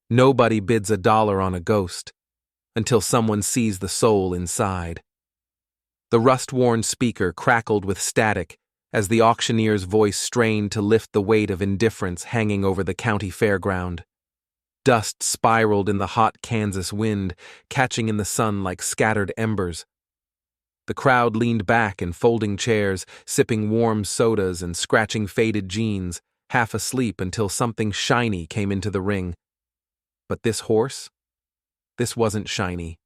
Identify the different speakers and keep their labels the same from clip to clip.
Speaker 1: Nobody bids $1 on a ghost until someone sees the soul inside. The rust-worn speaker crackled with static as the auctioneer's voice strained to lift the weight of indifference hanging over the county fairground. Dust spiraled in the hot Kansas wind, catching in the sun like scattered embers. The crowd leaned back in folding chairs, sipping warm sodas and scratching faded jeans, half asleep until something shiny came into the ring. But this horse? This wasn't shiny.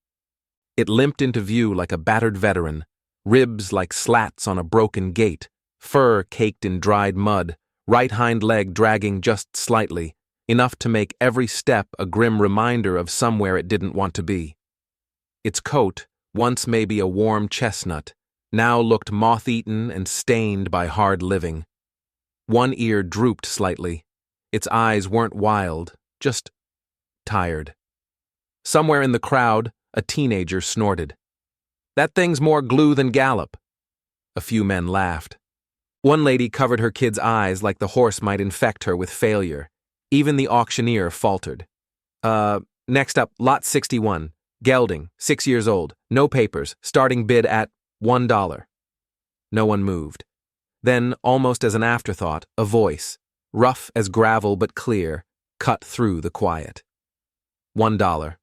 Speaker 1: It limped into view like a battered veteran, ribs like slats on a broken gate, fur caked in dried mud, right hind leg dragging just slightly, enough to make every step a grim reminder of somewhere it didn't want to be. Its coat, once maybe a warm chestnut, now looked moth-eaten and stained by hard living. One ear drooped slightly. Its eyes weren't wild, just tired. Somewhere in the crowd, a teenager snorted. "That thing's more glue than Gallop." A few men laughed. One lady covered her kid's eyes like the horse might infect her with failure. Even the auctioneer faltered. Next up, lot 61. Gelding, 6 years old, no papers, starting bid at $1. No one moved. Then, almost as an afterthought, a voice, rough as gravel but clear, cut through the quiet. $1.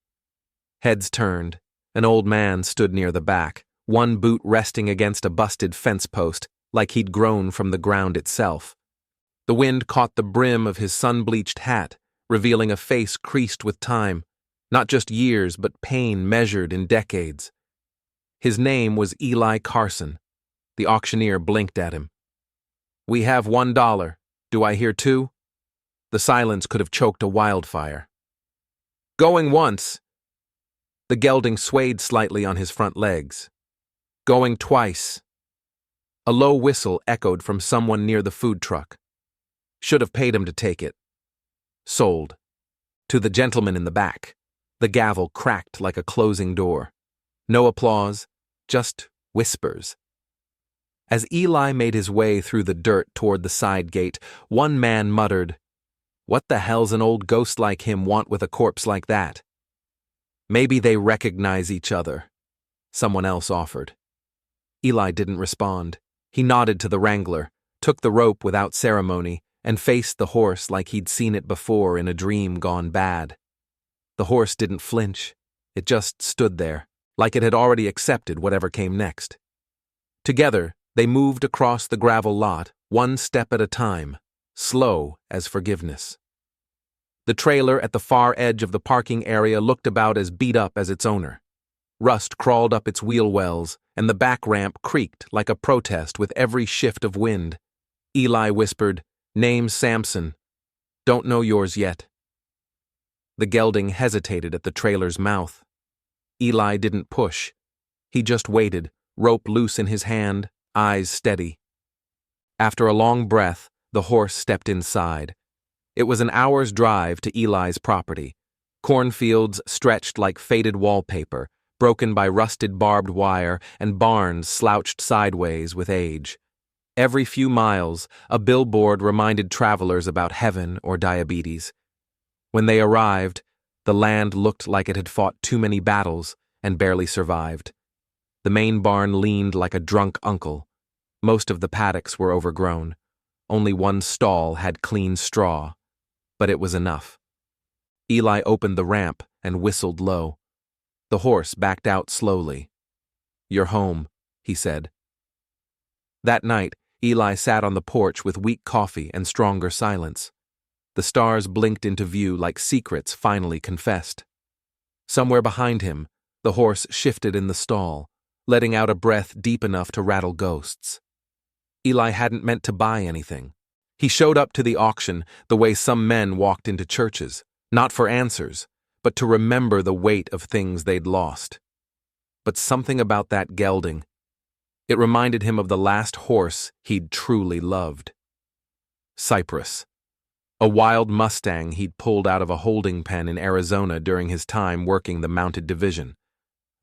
Speaker 1: Heads turned. An old man stood near the back, one boot resting against a busted fence post, like he'd grown from the ground itself. The wind caught the brim of his sun-bleached hat, revealing a face creased with time, not just years but pain measured in decades. His name was Eli Carson. The auctioneer blinked at him. "We have $1. Do I hear 2? The silence could have choked a wildfire. "Going once." The gelding swayed slightly on his front legs. "Going twice." A low whistle echoed from someone near the food truck. Should have paid him to take it. Sold. To the gentleman in the back. The gavel cracked like a closing door. No applause, just whispers. As Eli made his way through the dirt toward the side gate, one man muttered, "What the hell's an old ghost like him want with a corpse like that?" "Maybe they recognize each other," someone else offered. Eli didn't respond. He nodded to the wrangler, took the rope without ceremony, and faced the horse like he'd seen it before in a dream gone bad. The horse didn't flinch. It just stood there, like it had already accepted whatever came next. Together, they moved across the gravel lot, one step at a time, slow as forgiveness. The trailer at the far edge of the parking area looked about as beat up as its owner. Rust crawled up its wheel wells, and the back ramp creaked like a protest with every shift of wind. Eli whispered, "Name's Samson. Don't know yours yet." The gelding hesitated at the trailer's mouth. Eli didn't push. He just waited, rope loose in his hand, eyes steady. After a long breath, the horse stepped inside. It was an hour's drive to Eli's property. Cornfields stretched like faded wallpaper, broken by rusted barbed wire, and barns slouched sideways with age. Every few miles, a billboard reminded travelers about heaven or diabetes. When they arrived, the land looked like it had fought too many battles and barely survived. The main barn leaned like a drunk uncle. Most of the paddocks were overgrown. Only one stall had clean straw, but it was enough. Eli opened the ramp and whistled low. The horse backed out slowly. "You're home," he said. That night, Eli sat on the porch with weak coffee and stronger silence. The stars blinked into view like secrets finally confessed. Somewhere behind him, the horse shifted in the stall, letting out a breath deep enough to rattle ghosts. Eli hadn't meant to buy anything. He showed up to the auction the way some men walked into churches, not for answers, but to remember the weight of things they'd lost. But something about that gelding. It reminded him of the last horse he'd truly loved. Cypress. A wild Mustang he'd pulled out of a holding pen in Arizona during his time working the mounted division.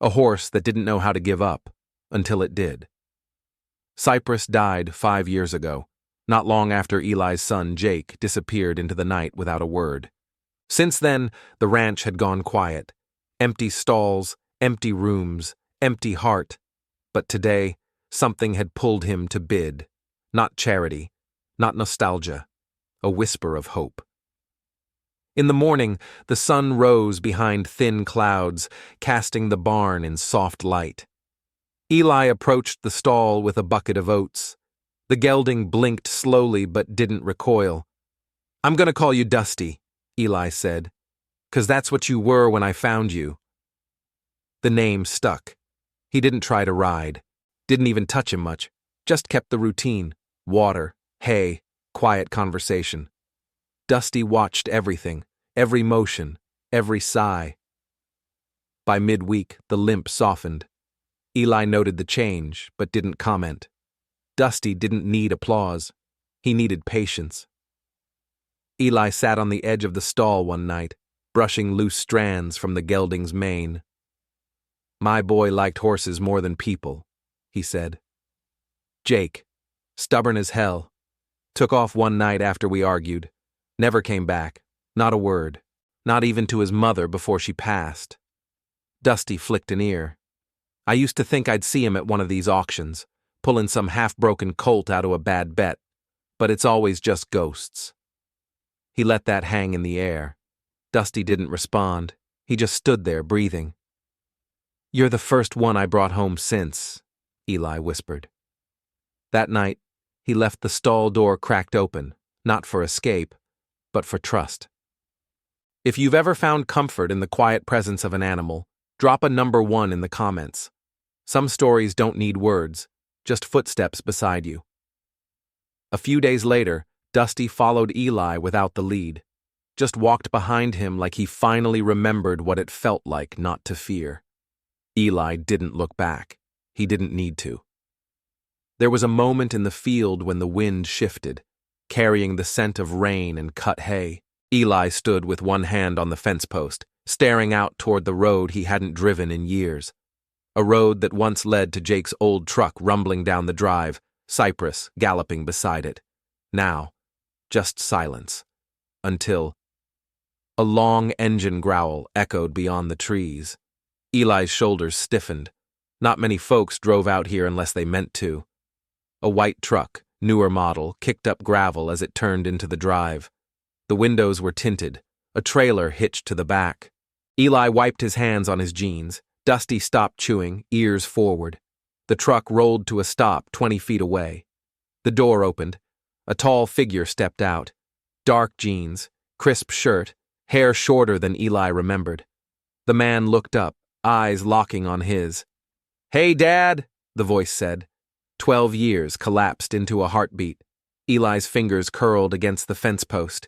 Speaker 1: A horse that didn't know how to give up, until it did. Cypress died 5 years ago, not long after Eli's son Jake disappeared into the night without a word. Since then, the ranch had gone quiet. Empty stalls, empty rooms, empty heart. But today, something had pulled him to bid. Not charity, not nostalgia, a whisper of hope. In the morning, the sun rose behind thin clouds, casting the barn in soft light. Eli approached the stall with a bucket of oats. The gelding blinked slowly but didn't recoil. "I'm going to call you Dusty," Eli said, "'cause that's what you were when I found you." The name stuck. He didn't try to ride, didn't even touch him much, just kept the routine: water, hay, quiet conversation. Dusty watched everything, every motion, every sigh. By midweek, the limp softened. Eli noted the change, but didn't comment. Dusty didn't need applause. He needed patience. Eli sat on the edge of the stall one night, brushing loose strands from the gelding's mane. "My boy liked horses more than people," he said. "Jake, stubborn as hell, took off one night after we argued. Never came back, not a word, not even to his mother before she passed." Dusty flicked an ear. "I used to think I'd see him at one of these auctions, pulling some half-broken colt out of a bad bet, but it's always just ghosts." He let that hang in the air. Dusty didn't respond. He just stood there, breathing. "You're the first one I brought home since," Eli whispered. That night, he left the stall door cracked open, not for escape, but for trust. If you've ever found comfort in the quiet presence of an animal, drop a number 1 in the comments. Some stories don't need words, just footsteps beside you. A few days later, Dusty followed Eli without the lead, just walked behind him like he finally remembered what it felt like not to fear. Eli didn't look back. He didn't need to. There was a moment in the field when the wind shifted, carrying the scent of rain and cut hay. Eli stood with one hand on the fence post, staring out toward the road he hadn't driven in years. A road that once led to Jake's old truck rumbling down the drive, Cypress galloping beside it. Now, just silence. Until a long engine growl echoed beyond the trees. Eli's shoulders stiffened. Not many folks drove out here unless they meant to. A white truck, newer model, kicked up gravel as it turned into the drive. The windows were tinted, a trailer hitched to the back. Eli wiped his hands on his jeans. Dusty stopped chewing, ears forward. The truck rolled to a stop 20 feet away. The door opened. A tall figure stepped out. Dark jeans, crisp shirt, hair shorter than Eli remembered. The man looked up, eyes locking on his. "Hey, Dad," the voice said. 12 years collapsed into a heartbeat. Eli's fingers curled against the fence post.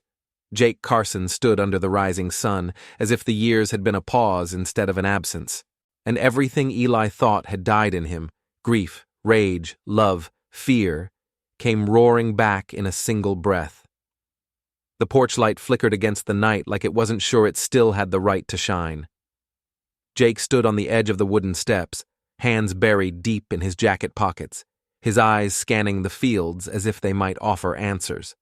Speaker 1: Jake Carson stood under the rising sun, as if the years had been a pause instead of an absence. And everything Eli thought had died in him, grief, rage, love, fear, came roaring back in a single breath. The porch light flickered against the night like it wasn't sure it still had the right to shine. Jake stood on the edge of the wooden steps, hands buried deep in his jacket pockets, his eyes scanning the fields as if they might offer answers.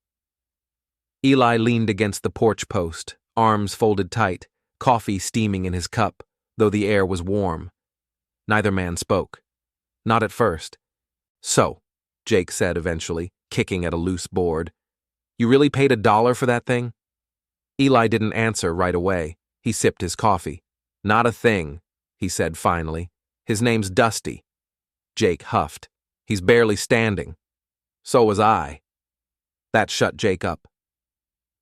Speaker 1: Eli leaned against the porch post, arms folded tight, coffee steaming in his cup, though the air was warm. Neither man spoke. Not at first. "So," Jake said eventually, kicking at a loose board, "you really paid $1 for that thing?" Eli didn't answer right away. He sipped his coffee. "Not a thing," he said finally. "His name's Dusty." Jake huffed. "He's barely standing." "So was I." That shut Jake up.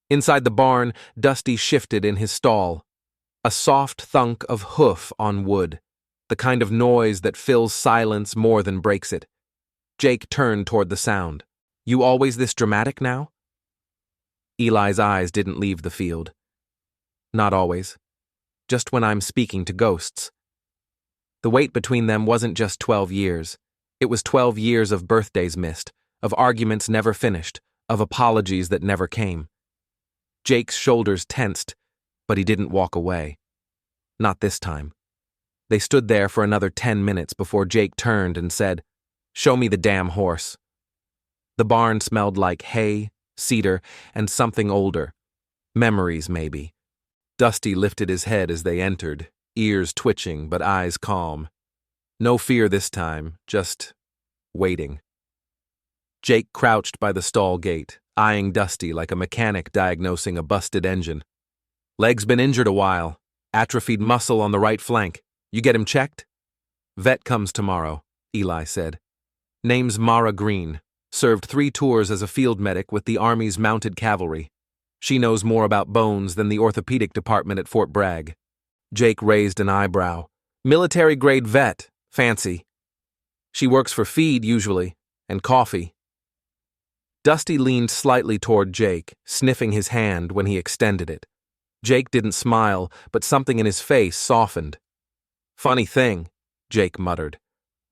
Speaker 1: Inside the barn, Dusty shifted in his stall. A soft thunk of hoof on wood, the kind of noise that fills silence more than breaks it. Jake turned toward the sound. "You always this dramatic now?" Eli's eyes didn't leave the field. "Not always. Just when I'm speaking to ghosts." The wait between them wasn't just 12 years. It was 12 years of birthdays missed, of arguments never finished, of apologies that never came. Jake's shoulders tensed, but he didn't walk away. Not this time. They stood there for another 10 minutes before Jake turned and said, "Show me the damn horse." The barn smelled like hay, cedar, and something older. Memories, maybe. Dusty lifted his head as they entered, ears twitching but eyes calm. No fear this time, just waiting. Jake crouched by the stall gate, eyeing Dusty like a mechanic diagnosing a busted engine. Leg's been injured a while. Atrophied muscle on the right flank. You get him checked? Vet comes tomorrow, Eli said. Name's Mara Green. Served 3 tours as a field medic with the Army's Mounted Cavalry. She knows more about bones than the orthopedic department at Fort Bragg. Jake raised an eyebrow. Military-grade vet. Fancy. She works for feed, usually, and coffee. Dusty leaned slightly toward Jake, sniffing his hand when he extended it. Jake didn't smile, but something in his face softened. Funny thing, Jake muttered.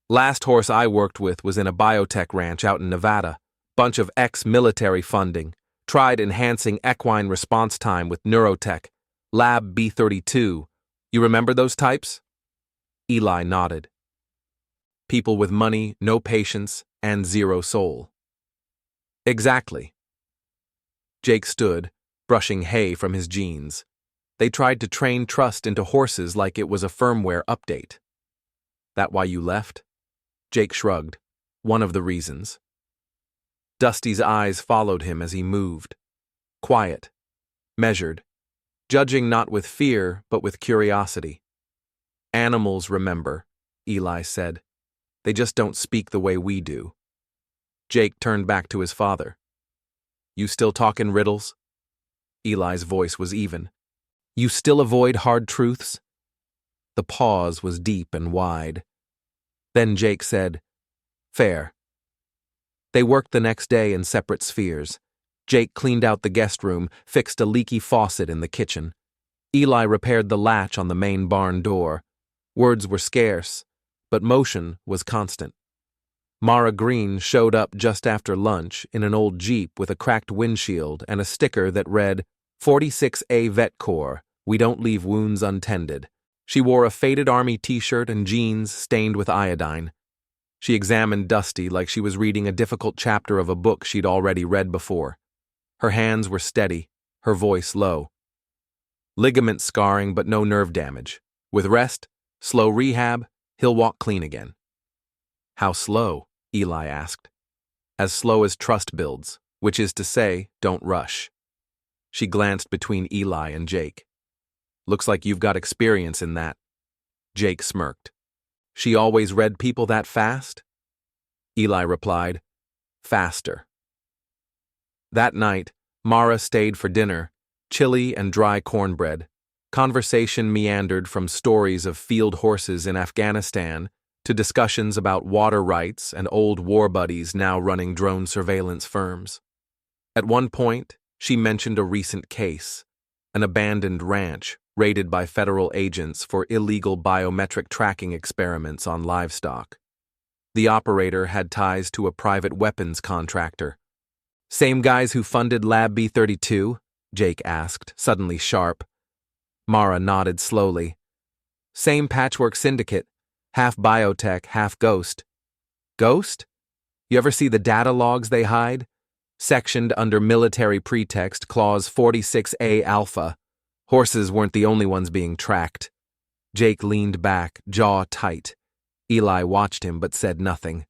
Speaker 1: Last horse I worked with was in a biotech ranch out in Nevada. Bunch of ex-military funding. Tried enhancing equine response time with neurotech. Lab B32. You remember those types? Eli nodded. People with money, no patience, and 0 soul. Exactly. Jake stood, brushing hay from his jeans. They tried to train trust into horses like it was a firmware update. That why you left? Jake shrugged. One of the reasons. Dusty's eyes followed him as he moved. Quiet. Measured. Judging not with fear, but with curiosity. Animals remember, Eli said. They just don't speak the way we do. Jake turned back to his father. You still talkin' riddles? Eli's voice was even. You still avoid hard truths? The pause was deep and wide. Then Jake said, Fair. They worked the next day in separate spheres. Jake cleaned out the guest room, fixed a leaky faucet in the kitchen. Eli repaired the latch on the main barn door. Words were scarce, but motion was constant. Mara Green showed up just after lunch in an old Jeep with a cracked windshield and a sticker that read, 46A Vet Corps, we don't leave wounds untended. She wore a faded Army t-shirt and jeans stained with iodine. She examined Dusty like she was reading a difficult chapter of a book she'd already read before. Her hands were steady, her voice low. Ligament scarring but no nerve damage. With rest, slow rehab, he'll walk clean again. How slow? Eli asked. As slow as trust builds, which is to say, don't rush. She glanced between Eli and Jake. Looks like you've got experience in that. Jake smirked. She always read people that fast? Eli replied, Faster. That night, Mara stayed for dinner, chili and dry cornbread. Conversation meandered from stories of field horses in Afghanistan to discussions about water rights and old war buddies now running drone surveillance firms. At one point, she mentioned a recent case, an abandoned ranch raided by federal agents for illegal biometric tracking experiments on livestock. The operator had ties to a private weapons contractor. Same guys who funded Lab B32? Jake asked, suddenly sharp. Mara nodded slowly. Same patchwork syndicate, half biotech, half ghost. Ghost? You ever see the data logs they hide? Sectioned under military pretext, clause 46A alpha. Horses weren't the only ones being tracked. Jake leaned back, jaw tight. Eli watched him but said nothing.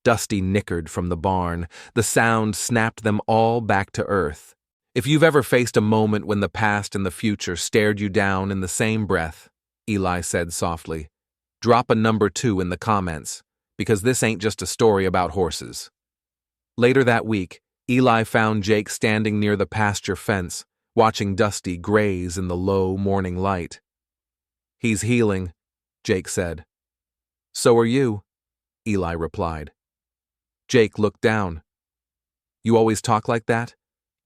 Speaker 1: Dusty nickered from the barn. The sound snapped them all back to earth. If you've ever faced a moment when the past and the future stared you down in the same breath, Eli said softly, drop a number 2 in the comments, because this ain't just a story about horses. Later that week, Eli found Jake standing near the pasture fence, watching Dusty graze in the low morning light. He's healing, Jake said. So are you, Eli replied. Jake looked down. You always talk like that?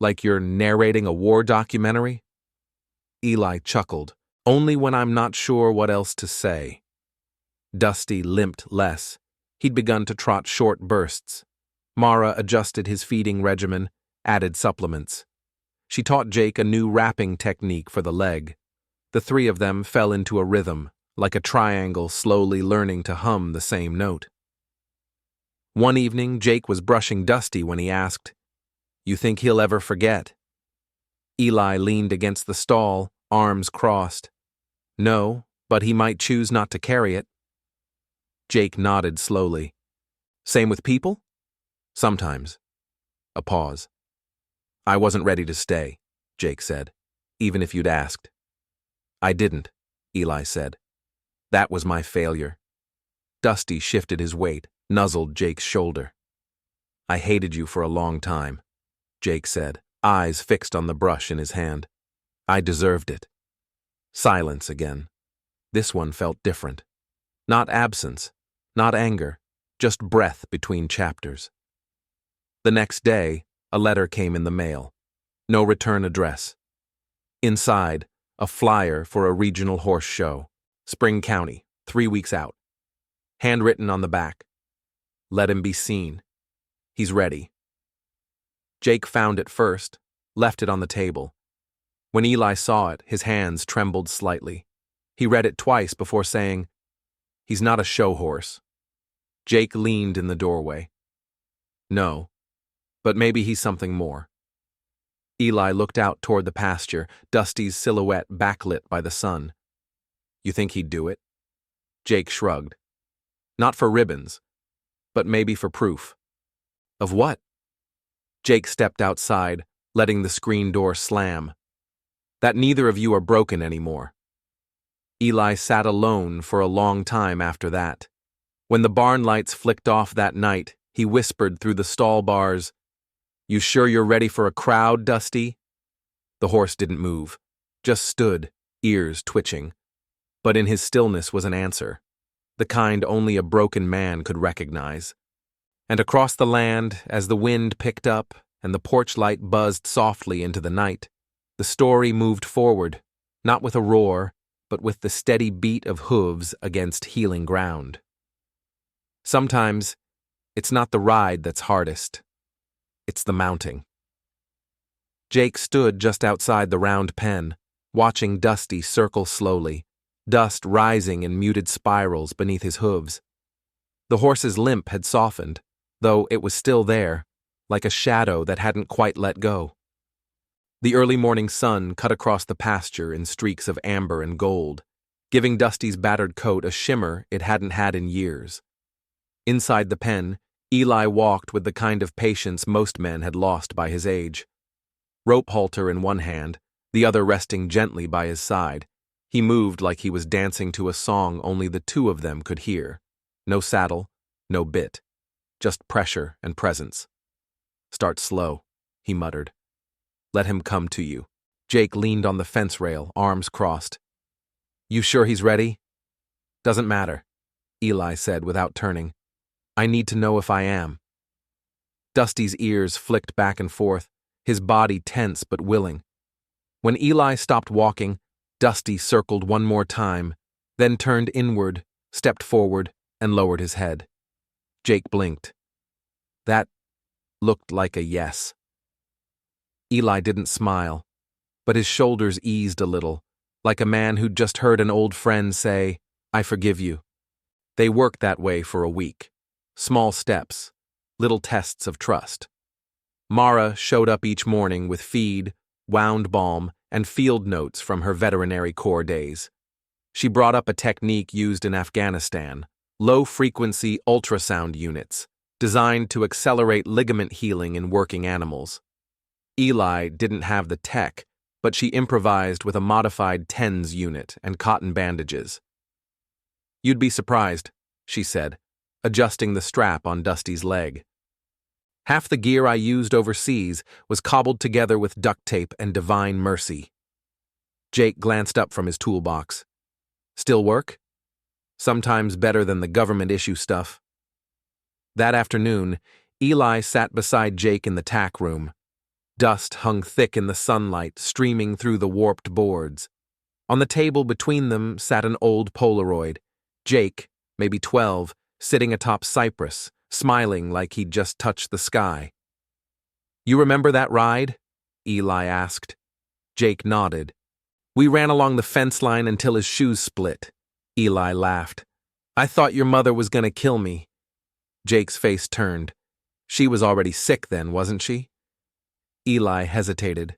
Speaker 1: Like you're narrating a war documentary? Eli chuckled. Only when I'm not sure what else to say. Dusty limped less. He'd begun to trot short bursts. Mara adjusted his feeding regimen, added supplements. She taught Jake a new wrapping technique for the leg. The 3 of them fell into a rhythm, like a triangle slowly learning to hum the same note. One evening, Jake was brushing Dusty when he asked, You think he'll ever forget? Eli leaned against the stall, arms crossed. No, but he might choose not to carry it. Jake nodded slowly. Same with people? Sometimes. A pause. I wasn't ready to stay, Jake said, even if you'd asked. I didn't, Eli said. That was my failure. Dusty shifted his weight, nuzzled Jake's shoulder. I hated you for a long time, Jake said, eyes fixed on the brush in his hand. I deserved it. Silence again. This one felt different. Not absence, not anger, just breath between chapters. The next day, a letter came in the mail. No return address. Inside, a flyer for a regional horse show. Spring County, 3 weeks out. Handwritten on the back. Let him be seen. He's ready. Jake found it first, left it on the table. When Eli saw it, his hands trembled slightly. He read it twice before saying, He's not a show horse. Jake leaned in the doorway. No, but maybe he's something more. Eli looked out toward the pasture, Dusty's silhouette backlit by the sun. You think he'd do it? Jake shrugged. Not for ribbons, but maybe for proof. Of what? Jake stepped outside, letting the screen door slam. That neither of you are broken anymore. Eli sat alone for a long time after that. When the barn lights flicked off that night, he whispered through the stall bars, You sure you're ready for a crowd, Dusty? The horse didn't move, just stood, ears twitching. But in his stillness was an answer, the kind only a broken man could recognize. And across the land, as the wind picked up and the porch light buzzed softly into the night, the story moved forward, not with a roar, but with the steady beat of hooves against healing ground. Sometimes, it's not the ride that's hardest. It's the mounting. Jake stood just outside the round pen, watching Dusty circle slowly, dust rising in muted spirals beneath his hooves. The horse's limp had softened, though it was still there, like a shadow that hadn't quite let go. The early morning sun cut across the pasture in streaks of amber and gold, giving Dusty's battered coat a shimmer it hadn't had in years. Inside the pen, Eli walked with the kind of patience most men had lost by his age. Rope halter in one hand, the other resting gently by his side, he moved like he was dancing to a song only the two of them could hear. No saddle, no bit, just pressure and presence. Start slow, he muttered. Let him come to you. Jake leaned on the fence rail, arms crossed. You sure he's ready? Doesn't matter, Eli said without turning. I need to know if I am. Dusty's ears flicked back and forth, his body tense but willing. When Eli stopped walking, Dusty circled one more time, then turned inward, stepped forward, and lowered his head. Jake blinked. That looked like a yes. Eli didn't smile, but his shoulders eased a little, like a man who'd just heard an old friend say, I forgive you. They worked that way for a week. Small steps, little tests of trust. Mara showed up each morning with feed, wound balm, and field notes from her veterinary corps days. She brought up a technique used in Afghanistan, low-frequency ultrasound units, designed to accelerate ligament healing in working animals. Eli didn't have the tech, but she improvised with a modified TENS unit and cotton bandages. You'd be surprised, she said, adjusting the strap on Dusty's leg. Half the gear I used overseas was cobbled together with duct tape and divine mercy. Jake glanced up from his toolbox. Still work? Sometimes better than the government-issue stuff. That afternoon, Eli sat beside Jake in the tack room. Dust hung thick in the sunlight, streaming through the warped boards. On the table between them sat an old Polaroid. Jake, maybe 12, sitting atop cypress, smiling like he'd just touched the sky. You remember that ride? Eli asked. Jake nodded. We ran along the fence line until his shoes split. Eli laughed. I thought your mother was going to kill me. Jake's face turned. She was already sick then, wasn't she? Eli hesitated.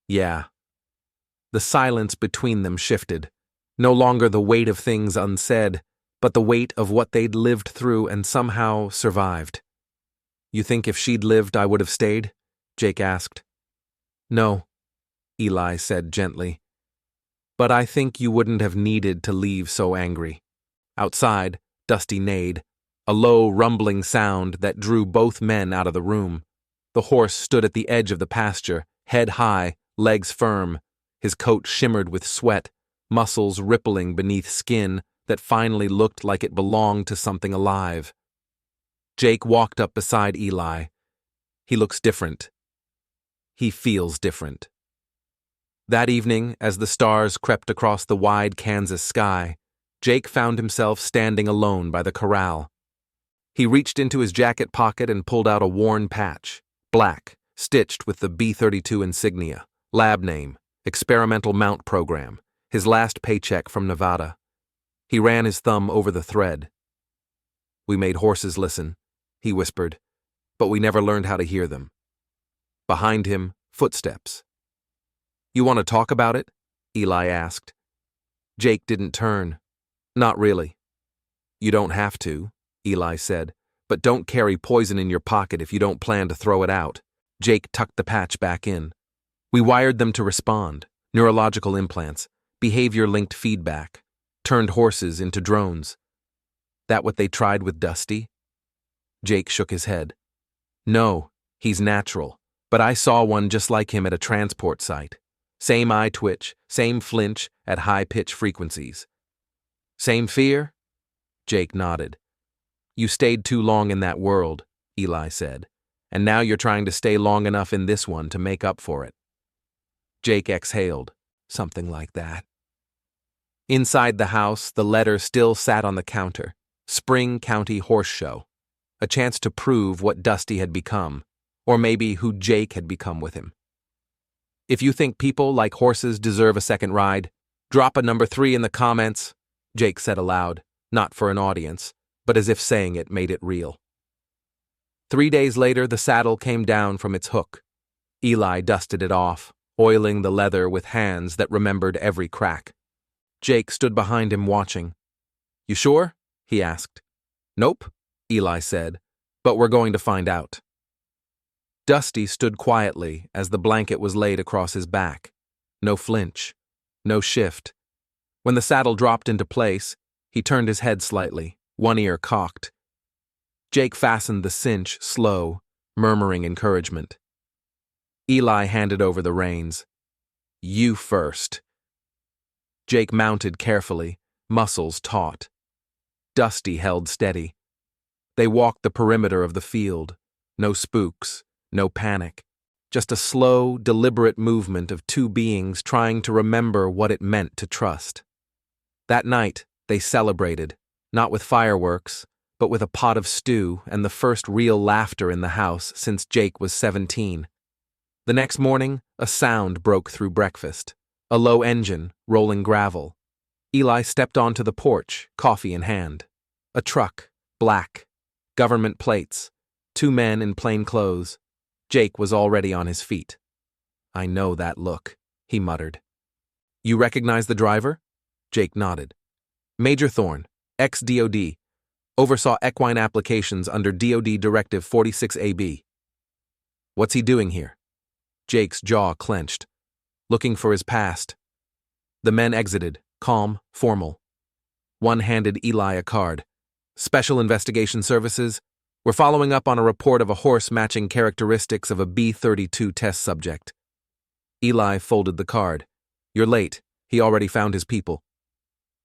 Speaker 1: Yeah. The silence between them shifted. No longer the weight of things unsaid, but the weight of what they'd lived through and somehow survived. "You think if she'd lived I would have stayed?" Jake asked. "No," Eli said gently. "But I think you wouldn't have needed to leave so angry." Outside, Dusty neighed, a low, rumbling sound that drew both men out of the room. The horse stood at the edge of the pasture, head high, legs firm. His coat shimmered with sweat, muscles rippling beneath skin that finally looked like it belonged to something alive. Jake walked up beside Eli. "He looks different. He feels different." That evening, as the stars crept across the wide Kansas sky, Jake found himself standing alone by the corral. He reached into his jacket pocket and pulled out a worn patch, black, stitched with the B-32 insignia, lab name, experimental mount program, his last paycheck from Nevada. He ran his thumb over the thread. "We made horses listen," he whispered, "but we never learned how to hear them." Behind him, footsteps. "You want to talk about it?" Eli asked. Jake didn't turn. "Not really." "You don't have to," Eli said, "but don't carry poison in your pocket if you don't plan to throw it out." Jake tucked the patch back in. "We wired them to respond, neurological implants, behavior-linked feedback, turned horses into drones." "That what they tried with Dusty?" Jake shook his head. "No, he's natural, but I saw one just like him at a transport site. Same eye twitch, same flinch at high-pitch frequencies." "Same fear?" Jake nodded. "You stayed too long in that world," Eli said, "and now you're trying to stay long enough in this one to make up for it." Jake exhaled. "Something like that." Inside the house, the letter still sat on the counter. Spring County Horse Show. A chance to prove what Dusty had become, or maybe who Jake had become with him. "If you think people like horses deserve a second ride, drop a number 3 in the comments," Jake said aloud, not for an audience, but as if saying it made it real. 3 days later, the saddle came down from its hook. Eli dusted it off, oiling the leather with hands that remembered every crack. Jake stood behind him watching. "You sure?" he asked. "Nope," Eli said, "but we're going to find out." Dusty stood quietly as the blanket was laid across his back. No flinch, no shift. When the saddle dropped into place, he turned his head slightly, one ear cocked. Jake fastened the cinch slow, murmuring encouragement. Eli handed over the reins. "You first." Jake mounted carefully, muscles taut. Dusty held steady. They walked the perimeter of the field. No spooks, no panic. Just a slow, deliberate movement of two beings trying to remember what it meant to trust. That night, they celebrated, not with fireworks, but with a pot of stew and the first real laughter in the house since Jake was 17. The next morning, a sound broke through breakfast. A low engine, rolling gravel. Eli stepped onto the porch, coffee in hand. A truck, black. Government plates. 2 men in plain clothes. Jake was already on his feet. "I know that look," he muttered. "You recognize the driver?" Jake nodded. "Major Thorne, ex-DOD. Oversaw equine applications under DOD Directive 46AB. "What's he doing here?" Jake's jaw clenched. "Looking for his past." The men exited, calm, formal. One handed Eli a card. "Special Investigation Services. We're following up on a report of a horse matching characteristics of a B-32 test subject." Eli folded the card. "You're late. He already found his people."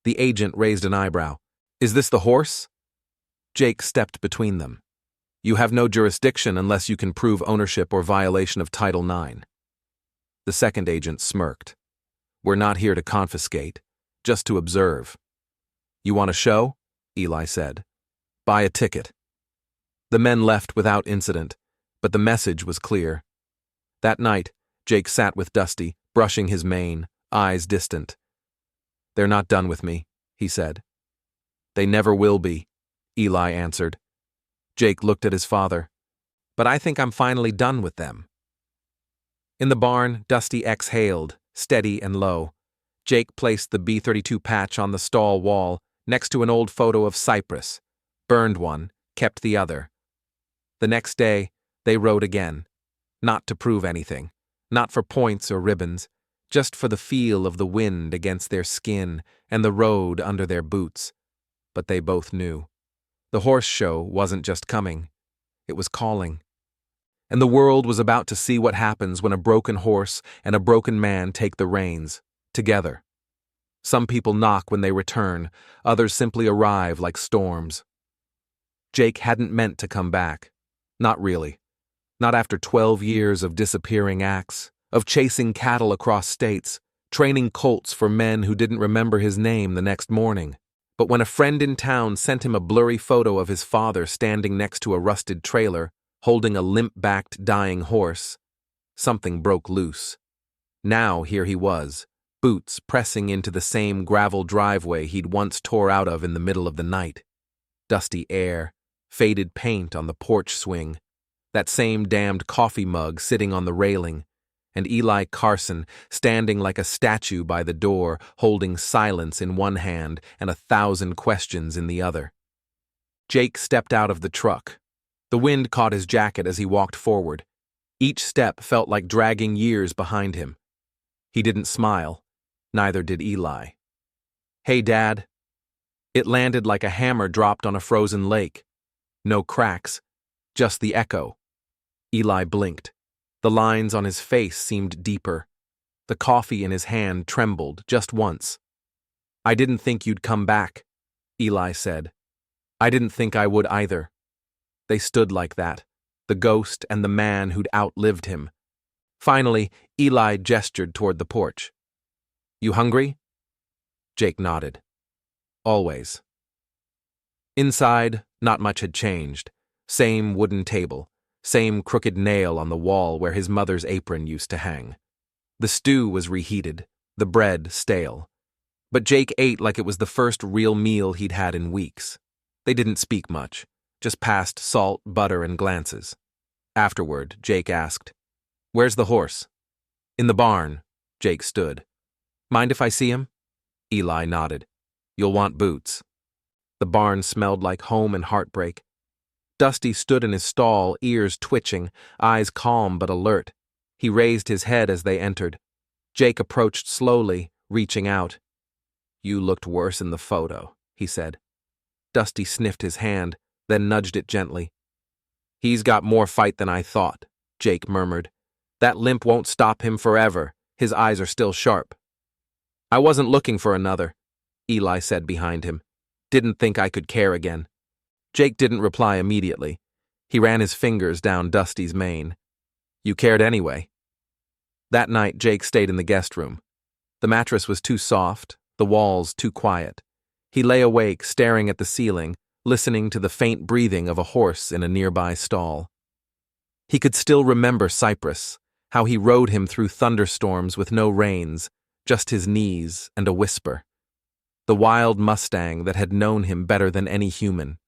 Speaker 1: The agent raised an eyebrow. "Is this the horse?" Jake stepped between them. "You have no jurisdiction unless you can prove ownership or violation of Title IX." The second agent smirked. "We're not here to confiscate, just to observe." "You want a show?" Eli said. "Buy a ticket." The men left without incident, but the message was clear. That night, Jake sat with Dusty, brushing his mane, eyes distant. "They're not done with me," he said. "They never will be," Eli answered. Jake looked at his father. "But I think I'm finally done with them." In the barn, Dusty exhaled, steady and low. Jake placed the B-32 patch on the stall wall, next to an old photo of Cyprus. Burned one, kept the other. The next day, they rode again. Not to prove anything. Not for points or ribbons. Just for the feel of the wind against their skin and the road under their boots. But they both knew. The horse show wasn't just coming. It was calling. And the world was about to see what happens when a broken horse and a broken man take the reins, together. Some people knock when they return, others simply arrive like storms. Jake hadn't meant to come back. Not really. Not after 12 years of disappearing acts, of chasing cattle across states, training colts for men who didn't remember his name the next morning. But when a friend in town sent him a blurry photo of his father standing next to a rusted trailer, holding a limp-backed dying horse, something broke loose. Now here he was, boots pressing into the same gravel driveway he'd once tore out of in the middle of the night. Dusty air, faded paint on the porch swing, that same damned coffee mug sitting on the railing, and Eli Carson standing like a statue by the door, holding silence in one hand and 1,000 questions in the other. Jake stepped out of the truck. The wind caught his jacket as he walked forward. Each step felt like dragging years behind him. He didn't smile. Neither did Eli. "Hey, Dad." It landed like a hammer dropped on a frozen lake. No cracks, just the echo. Eli blinked. The lines on his face seemed deeper. The coffee in his hand trembled just once. "I didn't think you'd come back," Eli said. "I didn't think I would either." They stood like that, the ghost and the man who'd outlived him. Finally, Eli gestured toward the porch. "You hungry?" Jake nodded. "Always." Inside, not much had changed. Same wooden table, same crooked nail on the wall where his mother's apron used to hang. The stew was reheated, the bread stale. But Jake ate like it was the first real meal he'd had in weeks. They didn't speak much, just passed salt, butter, and glances. Afterward, Jake asked, "Where's the horse?" "In the barn." Jake stood. "Mind if I see him?" Eli nodded. "You'll want boots." The barn smelled like home and heartbreak. Dusty stood in his stall, ears twitching, eyes calm but alert. He raised his head as they entered. Jake approached slowly, reaching out. "You looked worse in the photo," he said. Dusty sniffed his hand, then nudged it gently. "He's got more fight than I thought," Jake murmured. "That limp won't stop him forever. His eyes are still sharp." "I wasn't looking for another," Eli said behind him. "Didn't think I could care again." Jake didn't reply immediately. He ran his fingers down Dusty's mane. "You cared anyway." That night, Jake stayed in the guest room. The mattress was too soft, the walls too quiet. He lay awake, staring at the ceiling, listening to the faint breathing of a horse in a nearby stall. He could still remember Cyprus, how he rode him through thunderstorms with no reins, just his knees and a whisper. The wild Mustang that had known him better than any human.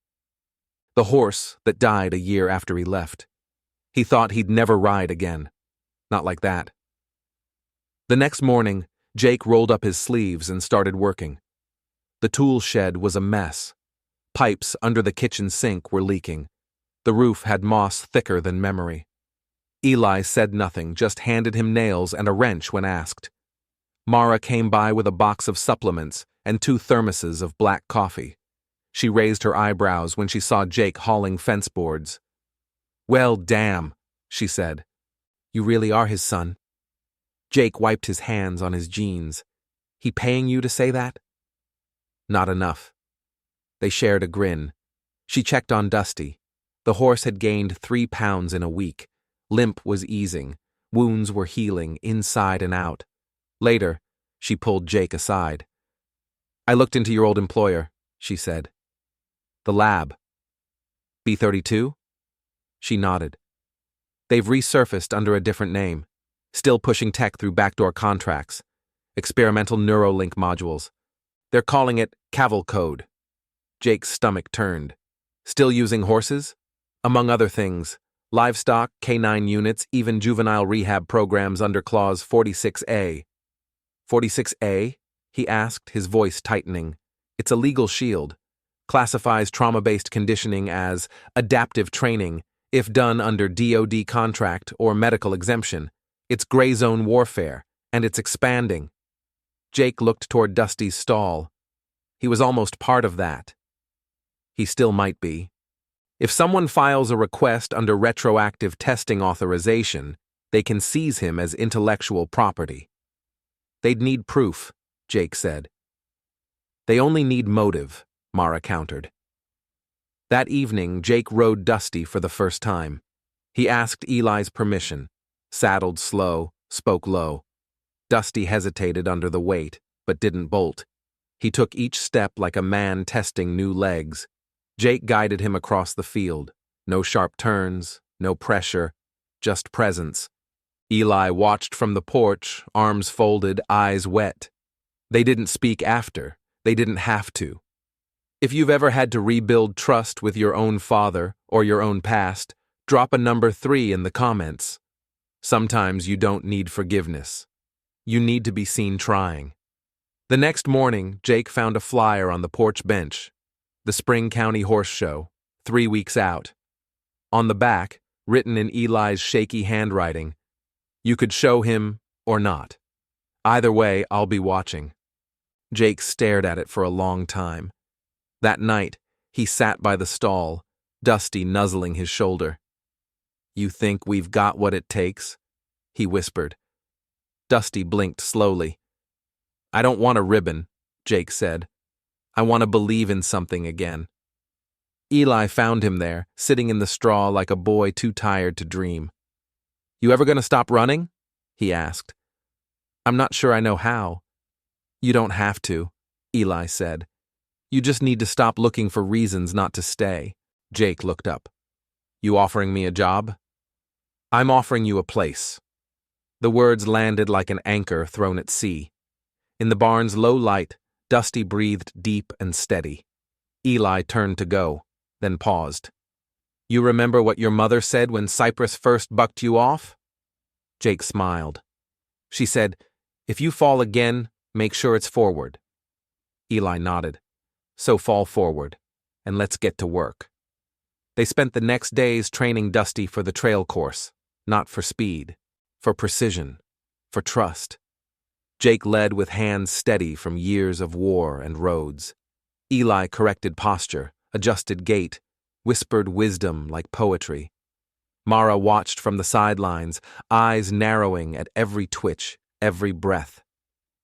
Speaker 1: The horse that died a year after he left. He thought he'd never ride again. Not like that. The next morning, Jake rolled up his sleeves and started working. The tool shed was a mess. Pipes under the kitchen sink were leaking. The roof had moss thicker than memory. Eli said nothing, just handed him nails and a wrench when asked. Mara came by with a box of supplements and 2 thermoses of black coffee. She raised her eyebrows when she saw Jake hauling fence boards. "Well, damn," she said. "You really are his son." Jake wiped his hands on his jeans. "He paying you to say that?" "Not enough." They shared a grin. She checked on Dusty. The horse had gained 3 pounds in a week. Limp was easing. Wounds were healing inside and out. Later, she pulled Jake aside. "I looked into your old employer," she said. "The lab." "B-32? She nodded. "They've resurfaced under a different name. Still pushing tech through backdoor contracts. Experimental Neuralink modules. They're calling it Gavel code." Jake's stomach turned. "Still using horses?" "Among other things. Livestock, canine units, even juvenile rehab programs under Clause 46A. 46A? He asked, his voice tightening. It's a legal shield. Classifies trauma-based conditioning as adaptive training if done under DoD contract or medical exemption. It's gray zone warfare, and it's expanding. Jake looked toward Dusty's stall. He was almost part of that. He still might be. If someone files a request under retroactive testing authorization, they can seize him as intellectual property. They'd need proof, Jake said. They only need motive, Mara countered. That evening, Jake rode Dusty for the first time. He asked Eli's permission, saddled slow, spoke low. Dusty hesitated under the weight, but didn't bolt. He took each step like a man testing new legs. Jake guided him across the field. No sharp turns, no pressure, just presence. Eli watched from the porch, arms folded, eyes wet. They didn't speak after. They didn't have to. If you've ever had to rebuild trust with your own father or your own past, drop a number 3 in the comments. Sometimes you don't need forgiveness. You need to be seen trying. The next morning, Jake found a flyer on the porch bench. The Spring County Horse Show, 3 weeks out. On the back, written in Eli's shaky handwriting, you could show him or not. Either way, I'll be watching. Jake stared at it for a long time. That night, he sat by the stall, Dusty nuzzling his shoulder. You think we've got what it takes? He whispered. Dusty blinked slowly. I don't want a ribbon, Jake said. I want to believe in something again. Eli found him there, sitting in the straw like a boy too tired to dream. You ever gonna stop running? He asked. I'm not sure I know how. You don't have to, Eli said. You just need to stop looking for reasons not to stay. Jake looked up. You offering me a job? I'm offering you a place. The words landed like an anchor thrown at sea. In the barn's low light, Dusty breathed deep and steady. Eli turned to go, then paused. You remember what your mother said when Cypress first bucked you off? Jake smiled. She said, if you fall again, make sure it's forward. Eli nodded. So fall forward, and let's get to work. They spent the next days training Dusty for the trail course, not for speed, for precision, for trust. Jake led with hands steady from years of war and roads. Eli corrected posture, adjusted gait, whispered wisdom like poetry. Mara watched from the sidelines, eyes narrowing at every twitch, every breath.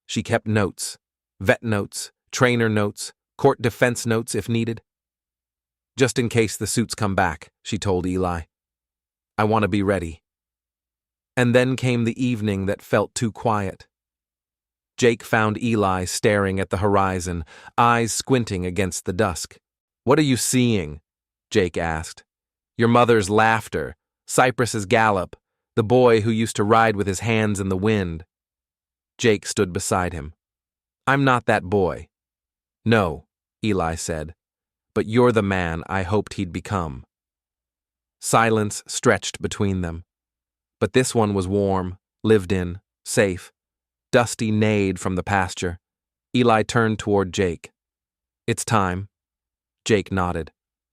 Speaker 1: She kept notes, vet notes, trainer notes, court defense notes if needed. Just in case the suits come back, she told Eli. I want to be ready. And then came the evening that felt too quiet. Jake found Eli staring at the horizon, eyes squinting against the dusk. What are you seeing? Jake asked. Your mother's laughter, Cypress's gallop, the boy who used to ride with his hands in the wind. Jake stood beside him. I'm not that boy. No, Eli said, but you're the man I hoped he'd become. Silence stretched between them. But this one was warm, lived in, safe. Dusty neighed from the pasture. Eli turned toward Jake. It's time. Jake nodded.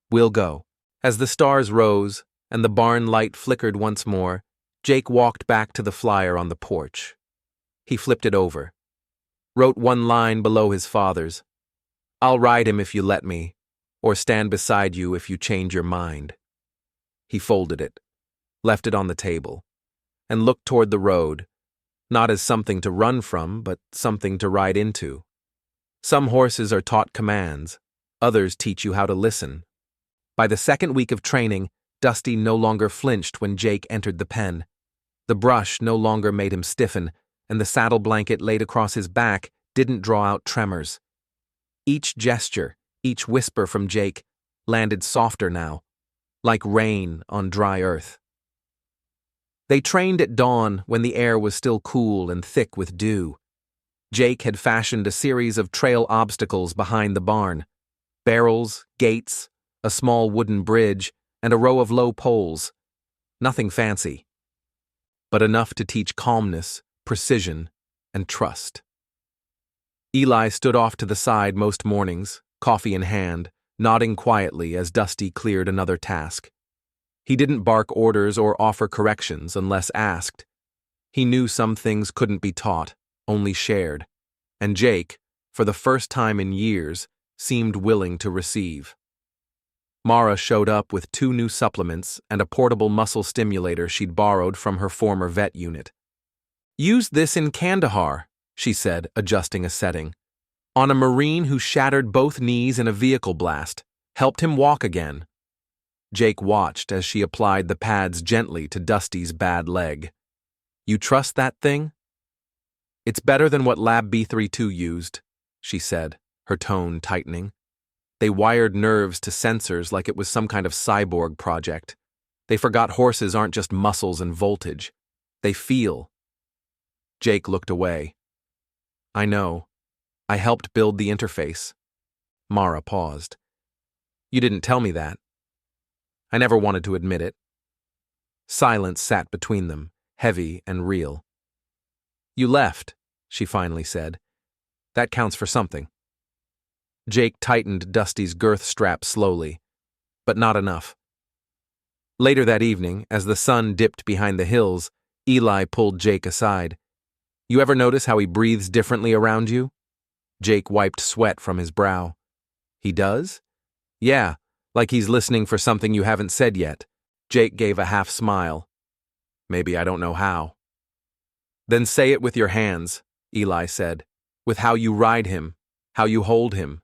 Speaker 1: We'll go. As the stars rose and the barn light flickered once more, Jake walked back to the flyer on the porch. He flipped it over. Wrote one line below his father's. I'll ride him if you let me, or stand beside you if you change your mind. He folded it, left it on the table, and looked toward the road, not as something to run from, but something to ride into. Some horses are taught commands, others teach you how to listen. By the second week of training, Dusty no longer flinched when Jake entered the pen. The brush no longer made him stiffen, and the saddle blanket laid across his back didn't draw out tremors. Each gesture, each whisper from Jake, landed softer now, like rain on dry earth. They trained at dawn when the air was still cool and thick with dew. Jake had fashioned a series of trail obstacles behind the barn. Barrels, gates, a small wooden bridge, and a row of low poles. Nothing fancy, but enough to teach calmness, precision, and trust. Eli stood off to the side most mornings, coffee in hand, nodding quietly as Dusty cleared another task. He didn't bark orders or offer corrections unless asked. He knew some things couldn't be taught, only shared. And Jake, for the first time in years, seemed willing to receive. Mara showed up with 2 new supplements and a portable muscle stimulator she'd borrowed from her former vet unit. "Use this in Kandahar," she said, adjusting a setting. "On a Marine who shattered both knees in a vehicle blast, helped him walk again." Jake watched as she applied the pads gently to Dusty's bad leg. "You trust that thing?" "It's better than what Lab B32 used," she said, her tone tightening. They wired nerves to sensors like it was some kind of cyborg project. They forgot horses aren't just muscles and voltage. They feel. Jake looked away. "I know. I helped build the interface." Mara paused. "You didn't tell me that." "I never wanted to admit it." Silence sat between them, heavy and real. "You left," she finally said. "That counts for something." Jake tightened Dusty's girth strap slowly, but not enough. Later that evening, as the sun dipped behind the hills, Eli pulled Jake aside. "You ever notice how he breathes differently around you?" Jake wiped sweat from his brow. "He does?" "Yeah, like he's listening for something you haven't said yet." Jake gave a half smile. "Maybe I don't know how." "Then say it with your hands," Eli said, "with how you ride him, how you hold him."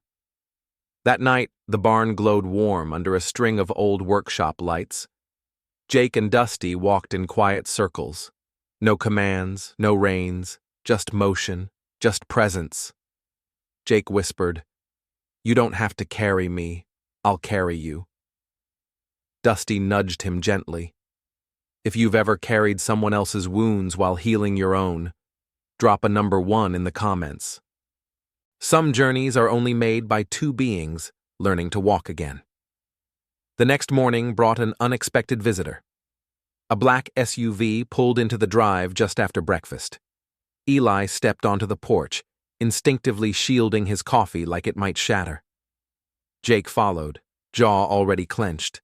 Speaker 1: That night, the barn glowed warm under a string of old workshop lights. Jake and Dusty walked in quiet circles. No commands, no reins, just motion, just presence. Jake whispered, "You don't have to carry me. I'll carry you." Dusty nudged him gently. "If you've ever carried someone else's wounds while healing your own, drop a number 1 in the comments. Some journeys are only made by 2 beings learning to walk again." The next morning brought an unexpected visitor. A black SUV pulled into the drive just after breakfast. Eli stepped onto the porch, instinctively shielding his coffee like it might shatter. Jake followed, jaw already clenched.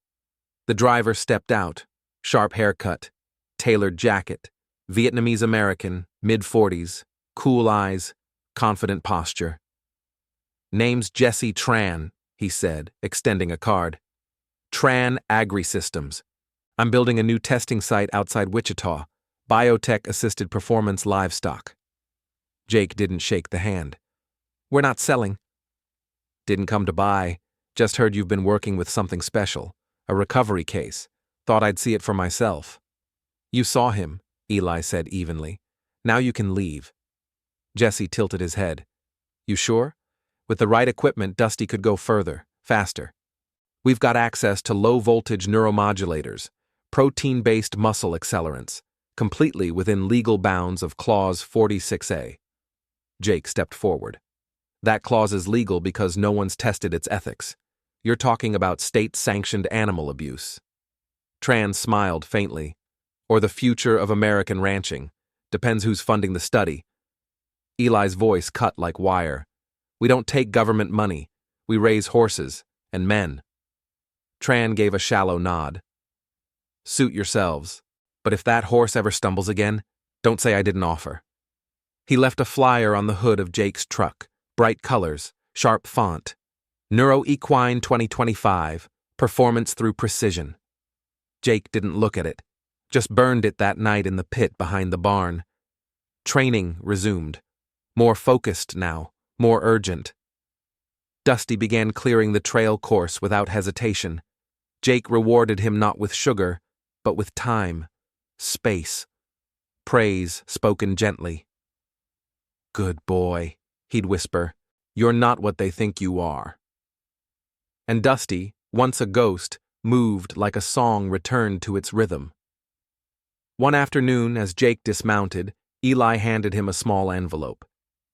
Speaker 1: The driver stepped out, sharp haircut, tailored jacket, Vietnamese American, mid-40s, cool eyes, confident posture. "Name's Jesse Tran," he said, extending a card. "Tran Agri-Systems. I'm building a new testing site outside Wichita, biotech-assisted performance livestock." Jake didn't shake the hand. "We're not selling." "Didn't come to buy. Just heard you've been working with something special, a recovery case. Thought I'd see it for myself." "You saw him," Eli said evenly. "Now you can leave." Jesse tilted his head. "You sure? With the right equipment, Dusty could go further, faster. We've got access to low-voltage neuromodulators, protein-based muscle accelerants, completely within legal bounds of Clause 46A. Jake stepped forward. "That clause is legal because no one's tested its ethics. You're talking about state-sanctioned animal abuse." Tran smiled faintly. "Or the future of American ranching. Depends who's funding the study." Eli's voice cut like wire. "We don't take government money. We raise horses and men." Tran gave a shallow nod. "Suit yourselves. But if that horse ever stumbles again, don't say I didn't offer." He left a flyer on the hood of Jake's truck, bright colors, sharp font. "Neuro Equine 2025, performance through precision." Jake didn't look at it, just burned it that night in the pit behind the barn. Training resumed. More focused now, more urgent. Dusty began clearing the trail course without hesitation. Jake rewarded him not with sugar, but with time, space, praise spoken gently. "Good boy," he'd whisper. "You're not what they think you are." And Dusty, once a ghost, moved like a song returned to its rhythm. One afternoon, as Jake dismounted, Eli handed him a small envelope.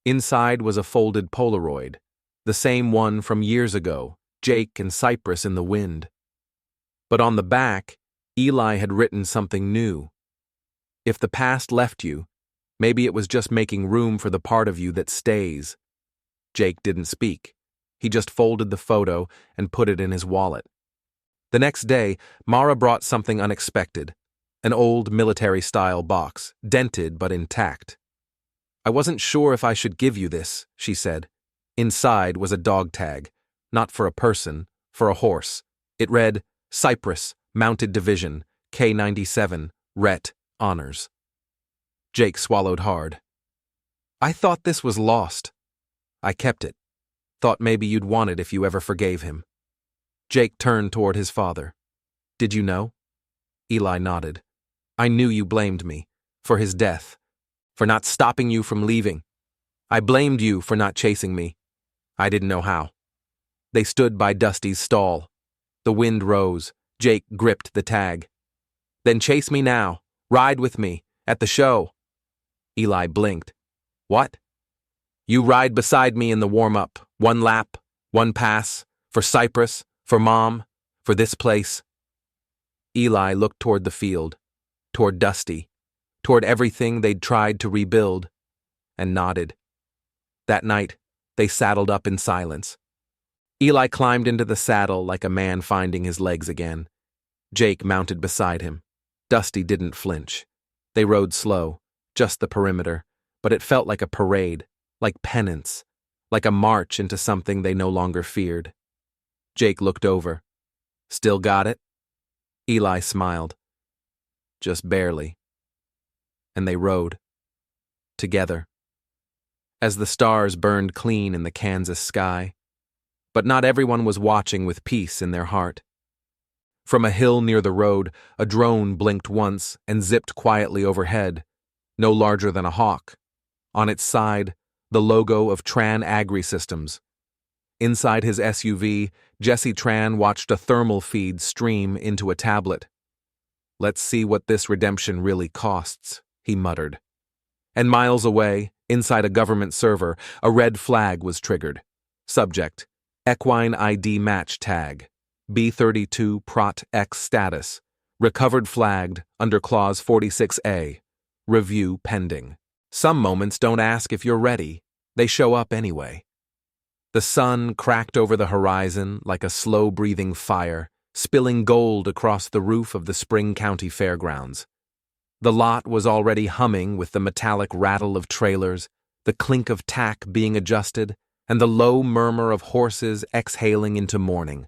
Speaker 1: Inside was a folded Polaroid, the same one from years ago, Jake and Cypress in the wind. But on the back, Eli had written something new. "If the past left you, maybe it was just making room for the part of you that stays." Jake didn't speak. He just folded the photo and put it in his wallet. The next day, Mara brought something unexpected, an old military-style box, dented but intact. "I wasn't sure if I should give you this," she said. Inside was a dog tag, not for a person, for a horse. It read, "Cyprus, Mounted Division, K97, Ret, Honors." Jake swallowed hard. "I thought this was lost." "I kept it. Thought maybe you'd want it if you ever forgave him." Jake turned toward his father. "Did you know?" Eli nodded. "I knew you blamed me. For his death. For not stopping you from leaving. I blamed you for not chasing me. I didn't know how." They stood by Dusty's stall. The wind rose. Jake gripped the tag. "Then chase me now. Ride with me. At the show." Eli blinked. "What?" "You ride beside me in the warm-up. 1 lap, 1 pass. For Cyprus. For Mom. For this place." Eli looked toward the field. Toward Dusty. Toward everything they'd tried to rebuild. And nodded. That night, they saddled up in silence. Eli climbed into the saddle like a man finding his legs again. Jake mounted beside him. Dusty didn't flinch. They rode slow, just the perimeter, but it felt like a parade, like penance, like a march into something they no longer feared. Jake looked over. "Still got it?" Eli smiled. "Just barely." And they rode. Together. As the stars burned clean in the Kansas sky. But not everyone was watching with peace in their heart. From a hill near the road, a drone blinked once and zipped quietly overhead, no larger than a hawk. On its side, the logo of Tran Agri-Systems. Inside his SUV, Jesse Tran watched a thermal feed stream into a tablet. "Let's see what this redemption really costs," he muttered. And miles away, inside a government server, a red flag was triggered. Subject: Equine ID match tag. B32 Prot X status. Recovered flagged under Clause 46A. Review pending. Some moments don't ask if you're ready. They show up anyway. The sun cracked over the horizon like a slow-breathing fire, spilling gold across the roof of the Spring County Fairgrounds. The lot was already humming with the metallic rattle of trailers, the clink of tack being adjusted, and the low murmur of horses exhaling into morning.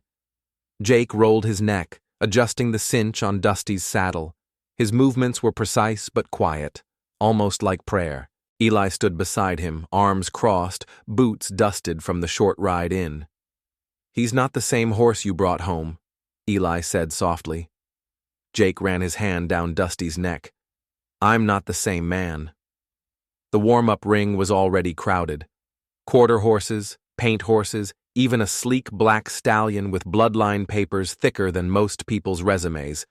Speaker 1: Jake rolled his neck, adjusting the cinch on Dusty's saddle. His movements were precise but quiet, almost like prayer. Eli stood beside him, arms crossed, boots dusted from the short ride in. "He's not the same horse you brought home," Eli said softly. Jake ran his hand down Dusty's neck. "I'm not the same man." The warm-up ring was already crowded. Quarter horses, paint horses, even a sleek black stallion with bloodline papers thicker than most people's resumes.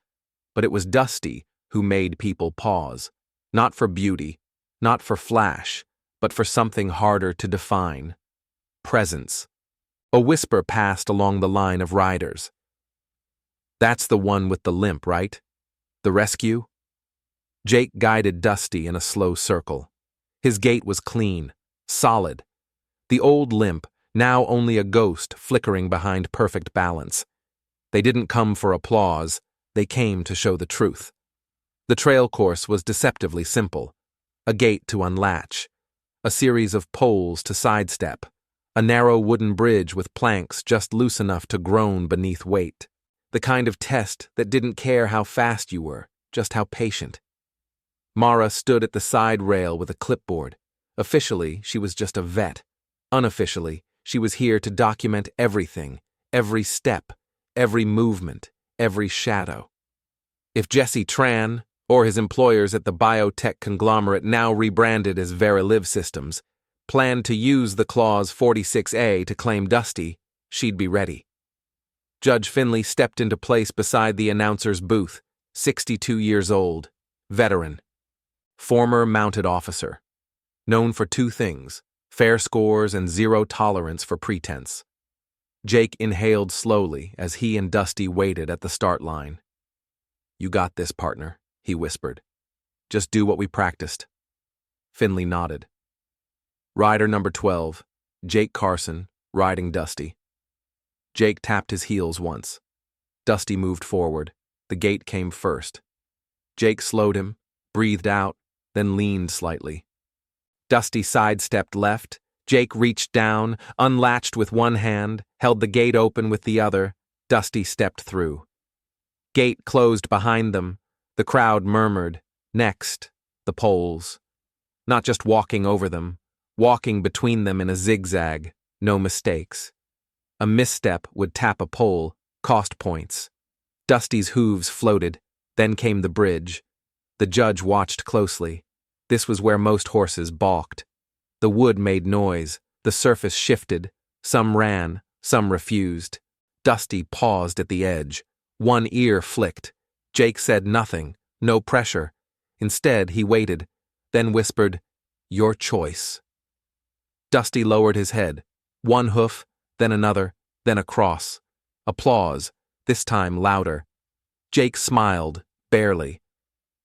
Speaker 1: But it was Dusty who made people pause. Not for beauty, not for flash, but for something harder to define. Presence. A whisper passed along the line of riders. "That's the one with the limp, right? The rescue?" Jake guided Dusty in a slow circle. His gait was clean, solid. The old limp, now only a ghost flickering behind perfect balance. They didn't come for applause, they came to show the truth. The trail course was deceptively simple. A gate to unlatch, a series of poles to sidestep, a narrow wooden bridge with planks just loose enough to groan beneath weight. The kind of test that didn't care how fast you were, just how patient. Mara stood at the side rail with a clipboard. Officially, she was just a vet. Unofficially, she was here to document everything, every step, every movement, every shadow. If Jesse Tran, or his employers at the biotech conglomerate now rebranded as Verilive Systems, planned to use the Clause 46A to claim Dusty, she'd be ready. Judge Finley stepped into place beside the announcer's booth, 62 years old, veteran, former mounted officer, known for 2 things, fair scores and zero tolerance for pretense. Jake inhaled slowly as he and Dusty waited at the start line. "You got this, partner," he whispered. "Just do what we practiced." Finley nodded. "Rider number 12, Jake Carson, riding Dusty. Jake tapped his heels once. Dusty moved forward. The gate came first. Jake slowed him, breathed out, then leaned slightly. Dusty sidestepped left. Jake reached down, unlatched with one hand, held the gate open with the other. Dusty stepped through. Gate closed behind them. The crowd murmured. Next, the poles. Not just walking over them, walking between them in a zigzag, no mistakes. A misstep would tap a pole, cost points. Dusty's hooves floated, then came the bridge. The judge watched closely. This was where most horses balked. The wood made noise, the surface shifted, some ran, some refused. Dusty paused at the edge. One ear flicked. Jake said nothing, no pressure. Instead, he waited, then whispered, "Your choice." Dusty lowered his head. One hoof, then another, then a cross. Applause, this time louder. Jake smiled, barely.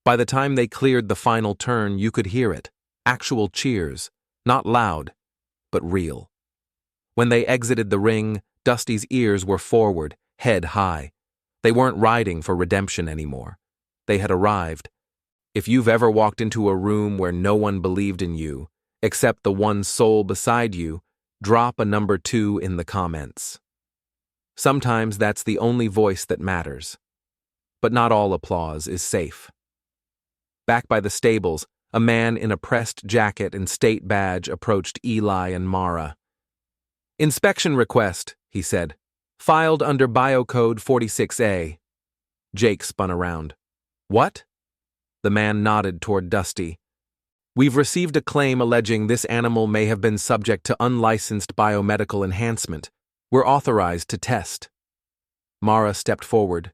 Speaker 1: By the time they cleared the final turn, you could hear it. Actual cheers, not loud, but real. When they exited the ring, Dusty's ears were forward, head high. They weren't riding for redemption anymore. They had arrived. If you've ever walked into a room where no one believed in you, except the one soul beside you, drop a number 2 in the comments. Sometimes that's the only voice that matters. But not all applause is safe. Back by the stables, a man in a pressed jacket and state badge approached Eli and Mara. "Inspection request," he said. "Filed under Biocode 46A. Jake spun around. "What?" The man nodded toward Dusty. "We've received a claim alleging this animal may have been subject to unlicensed biomedical enhancement. We're authorized to test." Mara stepped forward.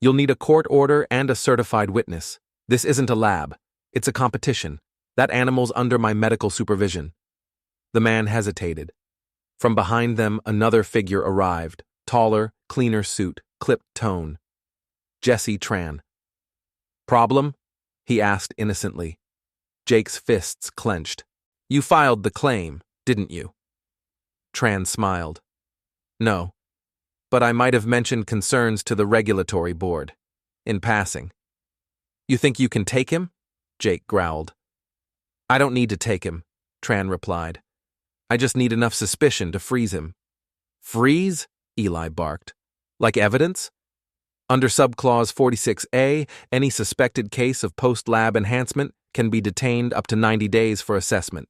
Speaker 1: "You'll need a court order and a certified witness. This isn't a lab. It's a competition. That animal's under my medical supervision." The man hesitated. From behind them, another figure arrived, taller, cleaner suit, clipped tone. Jesse Tran. "Problem?" he asked innocently. Jake's fists clenched. "You filed the claim, didn't you?" Tran smiled. "No, but I might have mentioned concerns to the regulatory board. In passing." "You think you can take him?" Jake growled. "I don't need to take him," Tran replied. "I just need enough suspicion to freeze him." "Freeze?" Eli barked. "Like evidence?" "Under subclause 46A, any suspected case of post-lab enhancement can be detained up to 90 days for assessment."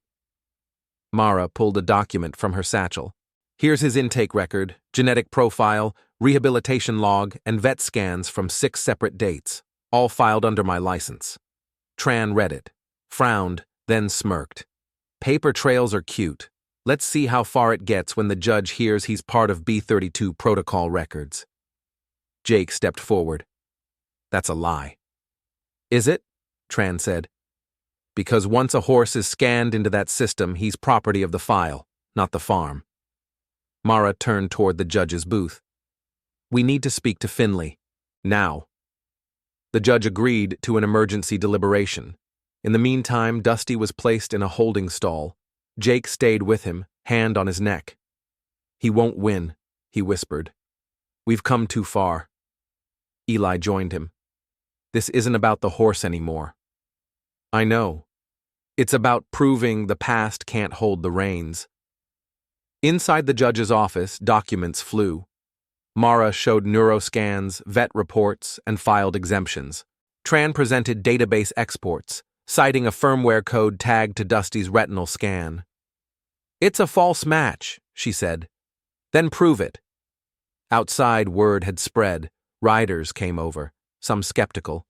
Speaker 1: Mara pulled a document from her satchel. "Here's his intake record, genetic profile, rehabilitation log, and vet scans from 6 separate dates, all filed under my license." Tran read it, frowned, then smirked. "Paper trails are cute. Let's see how far it gets when the judge hears he's part of B32 protocol records." Jake stepped forward. "That's a lie." "Is it?" Tran said. "Because once a horse is scanned into that system, he's property of the file, not the farm." Mara turned toward the judge's booth. "We need to speak to Finley. Now." The judge agreed to an emergency deliberation. In the meantime, Dusty was placed in a holding stall. Jake stayed with him, hand on his neck. "He won't win," he whispered. "We've come too far." Eli joined him. "This isn't about the horse anymore." "I know. It's about proving the past can't hold the reins." Inside the judge's office, documents flew. Mara showed neuroscans, vet reports, and filed exemptions. Tran presented database exports, citing a firmware code tagged to Dusty's retinal scan. "It's a false match," she said. "Then prove it." Outside, word had spread. Riders came over, some skeptical,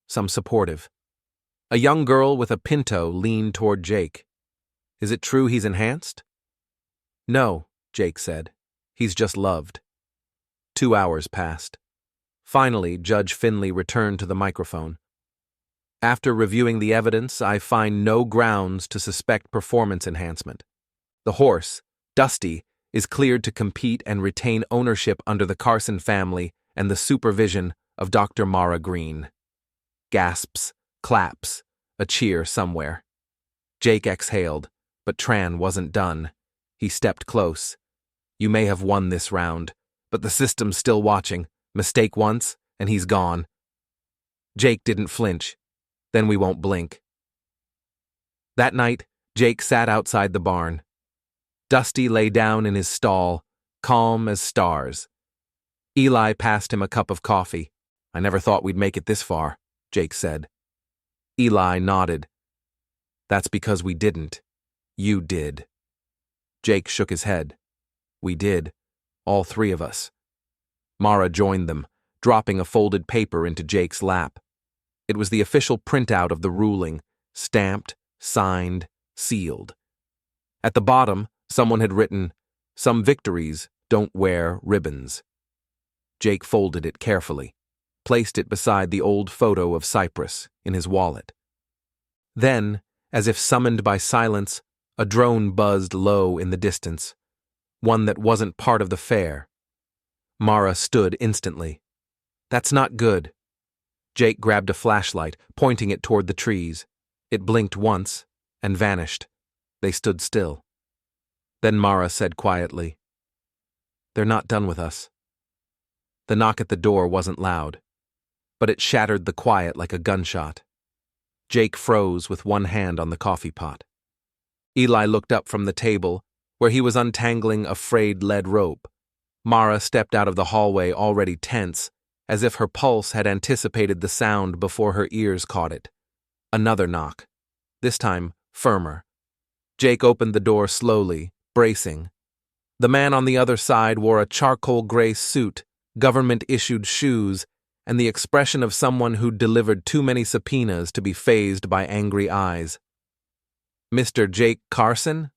Speaker 1: some supportive. A young girl with a pinto leaned toward Jake. "Is it true he's enhanced?" "No," Jake said. "He's just loved." 2 hours passed. Finally, Judge Finley returned to the microphone. "After reviewing the evidence, I find no grounds to suspect performance enhancement. The horse, Dusty, is cleared to compete and retain ownership under the Carson family and the supervision of Dr. Mara Green." Gasps, claps, a cheer somewhere. Jake exhaled, but Tran wasn't done. He stepped close. You may have won this round, but the system's still watching. Mistake once, and he's gone. Jake didn't flinch. Then we won't blink. That night, Jake sat outside the barn. Dusty lay down in his stall, calm as stars. Eli passed him a cup of coffee. I never thought we'd make it this far, Jake said. Eli nodded. That's because we didn't. You did. Jake shook his head. We did. All three of us. Mara joined them, dropping a folded paper into Jake's lap. It was the official printout of the ruling, stamped, signed, sealed. At the bottom, someone had written, "Some victories don't wear ribbons." Jake folded it carefully, placed it beside the old photo of Cyprus in his wallet. Then, as if summoned by silence, a drone buzzed low in the distance, one that wasn't part of the fair. Mara stood instantly. That's not good. Jake grabbed a flashlight, pointing it toward the trees. It blinked once and vanished. They stood still. Then Mara said quietly, "They're not done with us." The knock at the door wasn't loud, but it shattered the quiet like a gunshot. Jake froze with one hand on the coffee pot. Eli looked up from the table, where he was untangling a frayed lead rope. Mara stepped out of the hallway already tense, as if her pulse had anticipated the sound before her ears caught it. Another knock, this time firmer. Jake opened the door slowly, bracing. The man on the other side wore a charcoal gray suit, government-issued shoes, and the expression of someone who'd delivered too many subpoenas to be fazed by angry eyes. "Mr. Jake Carson?"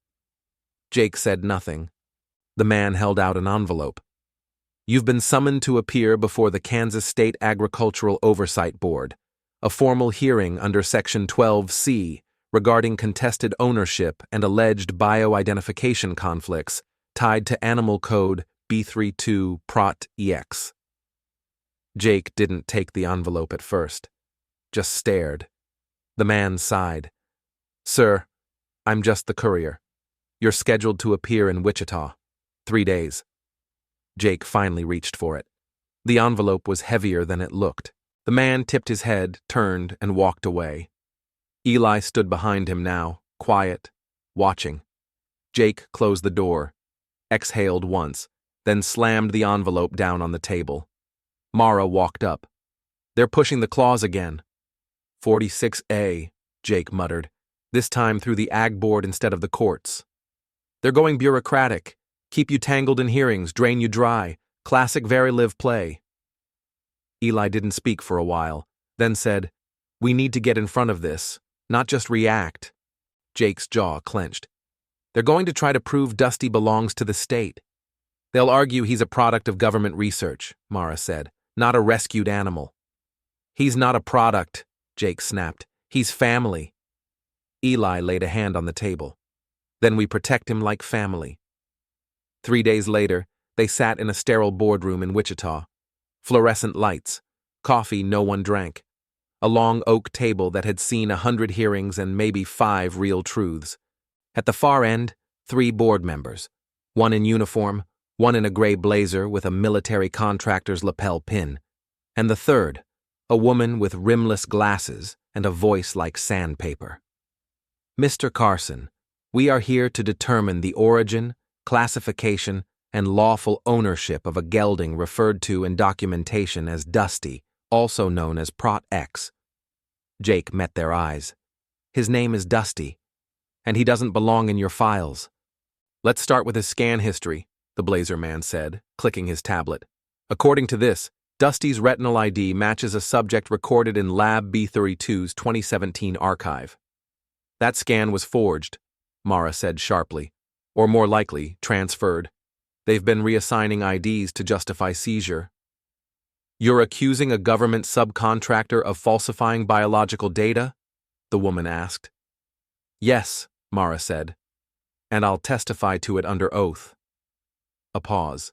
Speaker 1: Jake said nothing. The man held out an envelope. "You've been summoned to appear before the Kansas State Agricultural Oversight Board, a formal hearing under Section 12C regarding contested ownership and alleged bioidentification conflicts tied to Animal Code B32 Prot EX." Jake didn't take the envelope at first, just stared. The man sighed. "Sir, I'm just the courier. You're scheduled to appear in Wichita. 3 days. Jake finally reached for it. The envelope was heavier than it looked. The man tipped his head, turned, and walked away. Eli stood behind him now, quiet, watching. Jake closed the door, exhaled once, then slammed the envelope down on the table. Mara walked up. "They're pushing the clause again." 46A, Jake muttered, this time through the Ag Board instead of the courts. "They're going bureaucratic. Keep you tangled in hearings, drain you dry. Classic very live play." Eli didn't speak for a while, then said, "We need to get in front of this, not just react." Jake's jaw clenched. "They're going to try to prove Dusty belongs to the state. They'll argue he's a product of government research," Mara said, "not a rescued animal." "He's not a product," Jake snapped. "He's family." Eli laid a hand on the table. "Then we protect him like family." 3 days later, they sat in a sterile boardroom in Wichita. Fluorescent lights, coffee no one drank, a long oak table that had seen 100 hearings and maybe 5 real truths. At the far end, 3 board members, one in uniform, one in a gray blazer with a military contractor's lapel pin, and the third, a woman with rimless glasses and a voice like sandpaper. "Mr. Carson, we are here to determine the origin, classification, and lawful ownership of a gelding referred to in documentation as Dusty, also known as Prot X." Jake met their eyes. "His name is Dusty, and he doesn't belong in your files." "Let's start with his scan history," the blazer man said, clicking his tablet. "According to this, Dusty's retinal ID matches a subject recorded in Lab B32's 2017 archive." "That scan was forged," Mara said sharply. "Or more likely, transferred. They've been reassigning IDs to justify seizure." "You're accusing a government subcontractor of falsifying biological data?" the woman asked. "Yes," Mara said, "and I'll testify to it under oath." A pause.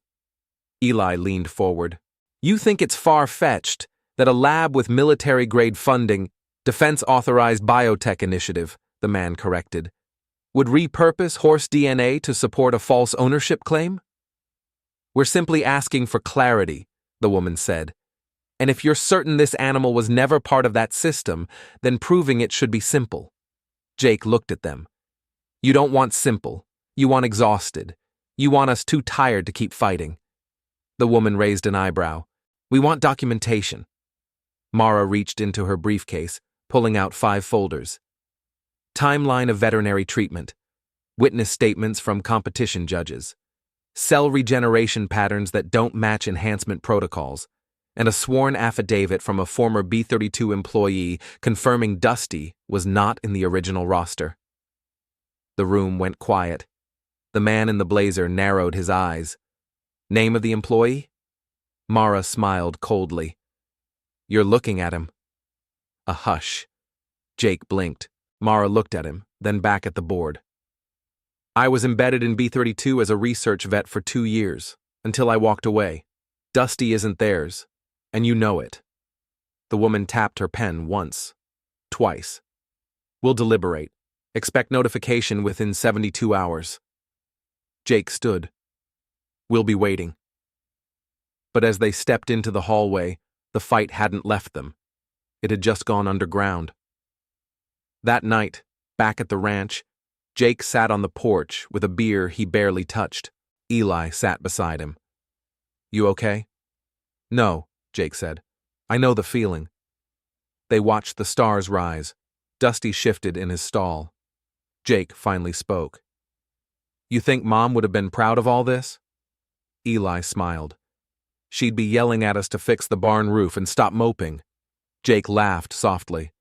Speaker 1: Eli leaned forward. "You think it's far-fetched that a lab with military-grade funding, defense-authorized biotech initiative," the man corrected. Would repurpose horse DNA to support a false ownership claim? We're simply asking for clarity, the woman said. And if you're certain this animal was never part of that system, then proving it should be simple. Jake looked at them. You don't want simple. You want exhausted. You want us too tired to keep fighting. The woman raised an eyebrow. We want documentation. Mara reached into her briefcase, pulling out 5 folders. Timeline of veterinary treatment. Witness statements from competition judges. Cell regeneration patterns that don't match enhancement protocols. And a sworn affidavit from a former B-32 employee confirming Dusty was not in the original roster. The room went quiet. The man in the blazer narrowed his eyes. Name of the employee? Mara smiled coldly. You're looking at him. A hush. Jake blinked. Mara looked at him, then back at the board. I was embedded in B-32 as a research vet for 2 years, until I walked away. Dusty isn't theirs. And you know it. The woman tapped her pen once, twice. We'll deliberate. Expect notification within 72 hours. Jake stood. We'll be waiting. But as they stepped into the hallway, the fight hadn't left them. It had just gone underground. That night, back at the ranch, Jake sat on the porch with a beer he barely touched. Eli sat beside him. You okay? No. Jake said. I know the feeling. They watched the stars rise. Dusty shifted in his stall. Jake finally spoke. You think Mom would have been proud of all this? Eli smiled. She'd be yelling at us to fix the barn roof and stop moping. Jake laughed softly.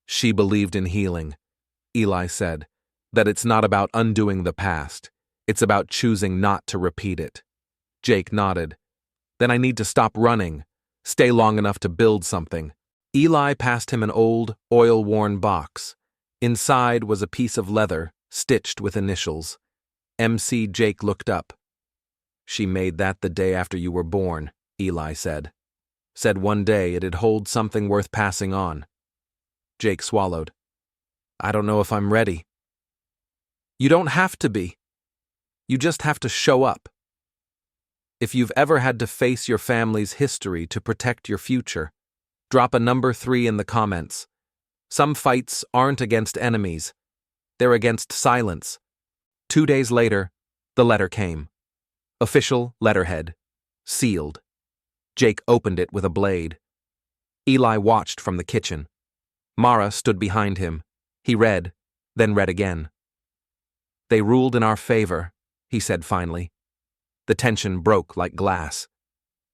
Speaker 1: She believed in healing. Eli said, that it's not about undoing the past. It's about choosing not to repeat it. Jake nodded. Then I need to stop running. Stay long enough to build something. Eli passed him an old, oil-worn box. Inside was a piece of leather, stitched with initials. MC. Jake looked up. She made that the day after you were born, Eli said. Said one day it'd hold something worth passing on. Jake swallowed. I don't know if I'm ready. You don't have to be. You just have to show up. If you've ever had to face your family's history to protect your future, drop a number 3 in the comments. Some fights aren't against enemies. They're against silence. 2 days later, the letter came. Official letterhead. Sealed. Jake opened it with a blade. Eli watched from the kitchen. Mara stood behind him. He read, then read again. They ruled in our favor, he said finally. The tension broke like glass.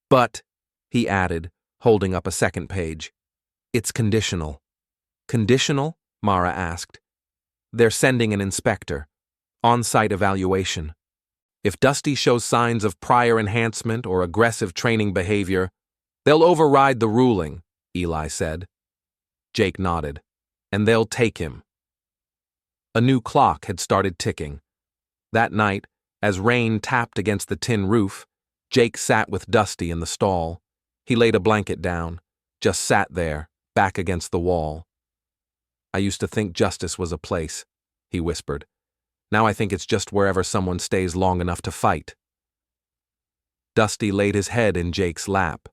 Speaker 1: But, he added, holding up a second page, it's conditional. Conditional? Mara asked. They're sending an inspector. On-site evaluation. If Dusty shows signs of prior enhancement or aggressive training behavior, they'll override the ruling, Eli said. Jake nodded. And they'll take him. A new clock had started ticking. That night, as rain tapped against the tin roof, Jake sat with Dusty in the stall. He laid a blanket down, just sat there, back against the wall. I used to think justice was a place, he whispered. Now I think it's just wherever someone stays long enough to fight. Dusty laid his head in Jake's lap.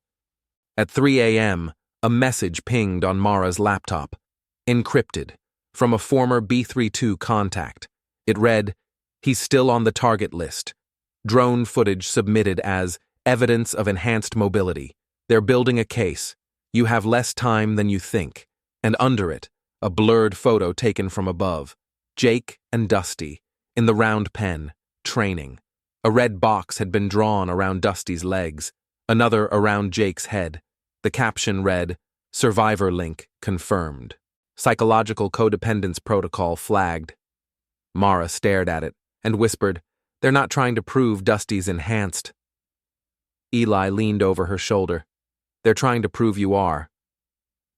Speaker 1: At 3 a.m., a message pinged on Mara's laptop, encrypted, from a former B-32 contact. It read, he's still on the target list. Drone footage submitted as evidence of enhanced mobility. They're building a case. You have less time than you think. And under it, a blurred photo taken from above. Jake and Dusty, in the round pen, training. A red box had been drawn around Dusty's legs, another around Jake's head. The caption read, Survivor link confirmed. Psychological codependence protocol flagged. Mara stared at it and whispered, they're not trying to prove Dusty's enhanced. Eli leaned over her shoulder. They're trying to prove you are.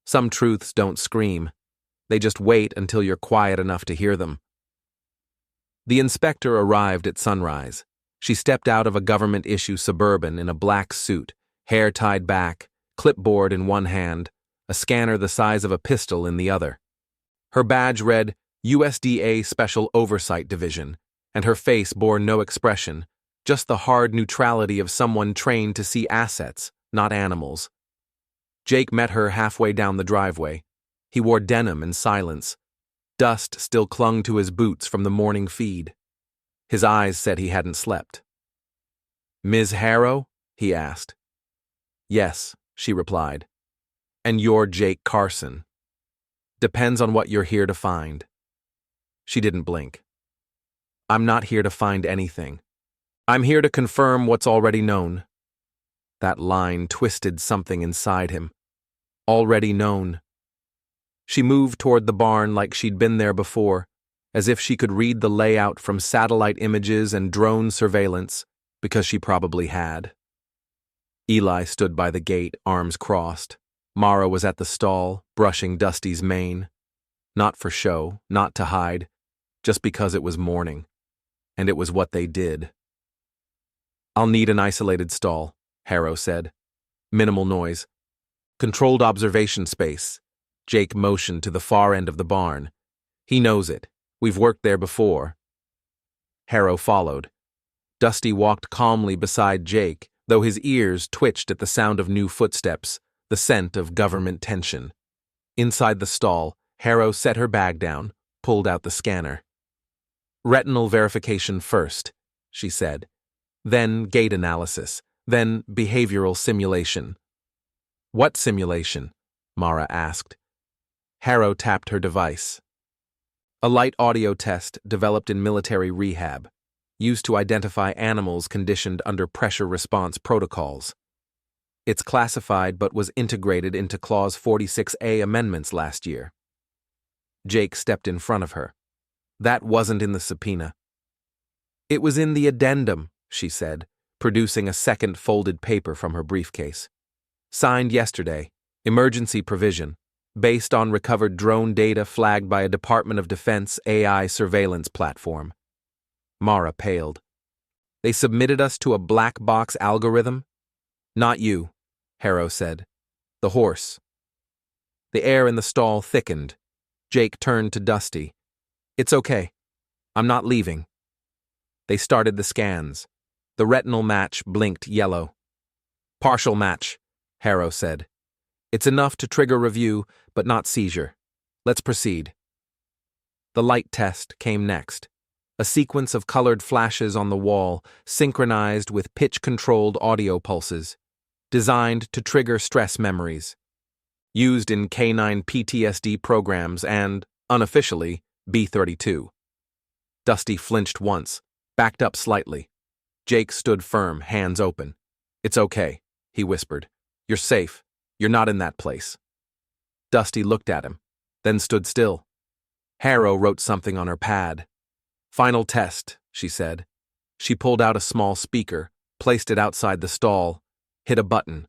Speaker 1: Some truths don't scream. They just wait until you're quiet enough to hear them. The inspector arrived at sunrise. She stepped out of a government-issue Suburban in a black suit, hair tied back, clipboard in one hand, a scanner the size of a pistol in the other. Her badge read, USDA Special Oversight Division, and her face bore no expression, just the hard neutrality of someone trained to see assets, not animals. Jake met her halfway down the driveway. He wore denim in silence. Dust still clung to his boots from the morning feed. His eyes said he hadn't slept. "Ms. Harrow?" he asked. "Yes," she replied. "And you're Jake Carson." "Depends on what you're here to find." She didn't blink. "I'm not here to find anything. I'm here to confirm what's already known." That line twisted something inside him. Already known. She moved toward the barn like she'd been there before, as if she could read the layout from satellite images and drone surveillance, because she probably had. Eli stood by the gate, arms crossed. Mara was at the stall, brushing Dusty's mane. Not for show, not to hide, just because it was morning. And it was what they did. "I'll need an isolated stall," Harrow said. "Minimal noise. Controlled observation space." Jake motioned to the far end of the barn. "He knows it. We've worked there before." Harrow followed. Dusty walked calmly beside Jake, though his ears twitched at the sound of new footsteps, the scent of government tension. Inside the stall, Harrow set her bag down, pulled out the scanner. "Retinal verification first," she said. "Then gait analysis. Then behavioral simulation." "What simulation?" Mara asked. Harrow tapped her device. "A light audio test developed in military rehab, used to identify animals conditioned under pressure response protocols. It's classified but was integrated into Clause 46A amendments last year." Jake stepped in front of her. "That wasn't in the subpoena." "It was in the addendum," she said, producing a second folded paper from her briefcase. "Signed yesterday. Emergency provision. Based on recovered drone data flagged by a Department of Defense AI surveillance platform." Mara paled. "They submitted us to a black box algorithm?" "Not you," Harrow said. "The horse." The air in the stall thickened. Jake turned to Dusty. "It's okay. I'm not leaving." They started the scans. The retinal match blinked yellow. "Partial match," Harrow said. "It's enough to trigger review, but not seizure. Let's proceed." The light test came next. A sequence of colored flashes on the wall, synchronized with pitch-controlled audio pulses, designed to trigger stress memories. Used in K9 PTSD programs and, unofficially, B-32. Dusty flinched once, backed up slightly. Jake stood firm, hands open. "It's okay," he whispered. "You're safe. You're not in that place." Dusty looked at him, then stood still. Harrow wrote something on her pad. "Final test," she said. She pulled out a small speaker, placed it outside the stall, hit a button.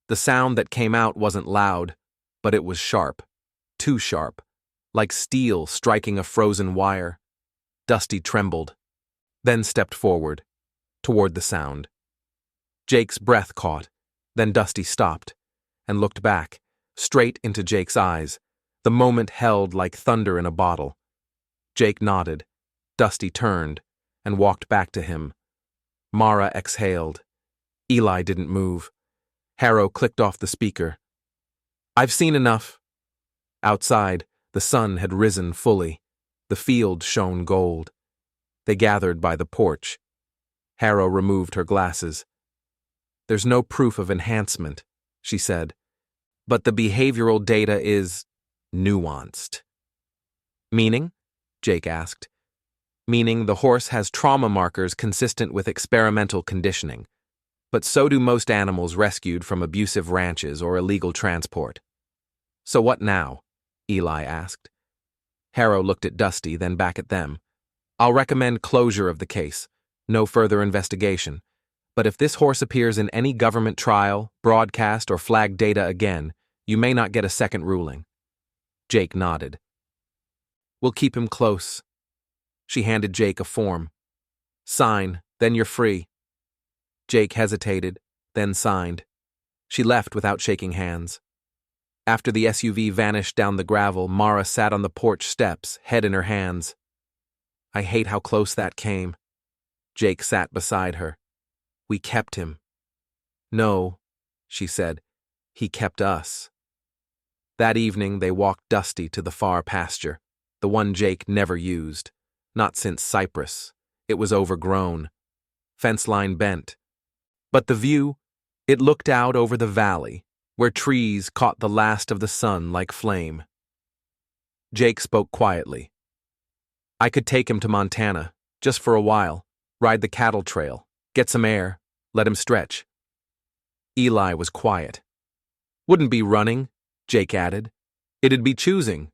Speaker 1: The sound that came out wasn't loud, but it was sharp. Too sharp. Like steel striking a frozen wire. Dusty trembled, then stepped forward, toward the sound. Jake's breath caught, then Dusty stopped, and looked back, straight into Jake's eyes, the moment held like thunder in a bottle. Jake nodded. Dusty turned, and walked back to him. Mara exhaled. Eli didn't move. Harrow clicked off the speaker. "I've seen enough." Outside, the sun had risen fully. The field shone gold. They gathered by the porch. Harrow removed her glasses. "There's no proof of enhancement," she said. "But the behavioral data is nuanced." "Meaning?" Jake asked. "Meaning the horse has trauma markers consistent with experimental conditioning. But so do most animals rescued from abusive ranches or illegal transport." "So what now?" Eli asked. Harrow looked at Dusty, then back at them. "I'll recommend closure of the case. No further investigation. But if this horse appears in any government trial, broadcast, or flag data again, you may not get a second ruling." Jake nodded. "We'll keep him close." She handed Jake a form. "Sign, then you're free." Jake hesitated, then signed. She left without shaking hands. After the SUV vanished down the gravel, Mara sat on the porch steps, head in her hands. I hate how close that came. Jake sat beside her. We kept him. No, she said. He kept us. That evening, they walked Dusty to the far pasture, the one Jake never used. Not since Cyprus. It was overgrown. Fence line bent. But the view, it looked out over the valley, where trees caught the last of the sun like flame. Jake spoke quietly. I could take him to Montana, just for a while, ride the cattle trail, get some air, let him stretch. Eli was quiet. Wouldn't be running, Jake added. It'd be choosing.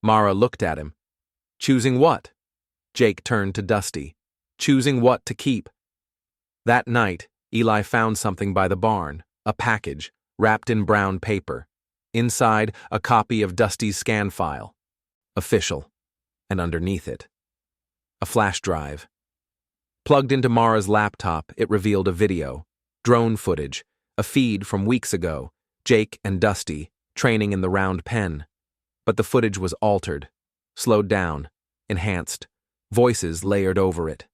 Speaker 1: Mara looked at him. Choosing what? Jake turned to Dusty. Choosing what to keep. That night, Eli found something by the barn, a package, wrapped in brown paper. Inside, a copy of Dusty's scan file. Official. And underneath it, a flash drive. Plugged into Mara's laptop, it revealed a video, drone footage, a feed from weeks ago, Jake and Dusty training in the round pen. But the footage was altered, slowed down, enhanced, voices layered over it.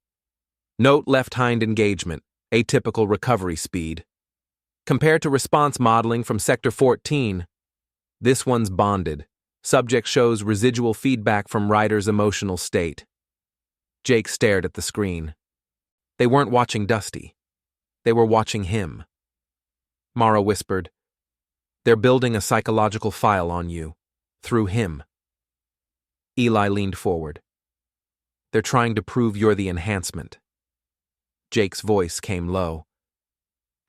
Speaker 1: Note left hind engagement, atypical recovery speed. Compared to response modeling from Sector 14, this one's bonded. Subject shows residual feedback from rider's emotional state. Jake stared at the screen. They weren't watching Dusty. They were watching him. Mara whispered, They're building a psychological file on you, through him. Eli leaned forward. They're trying to prove you're the enhancement. Jake's voice came low.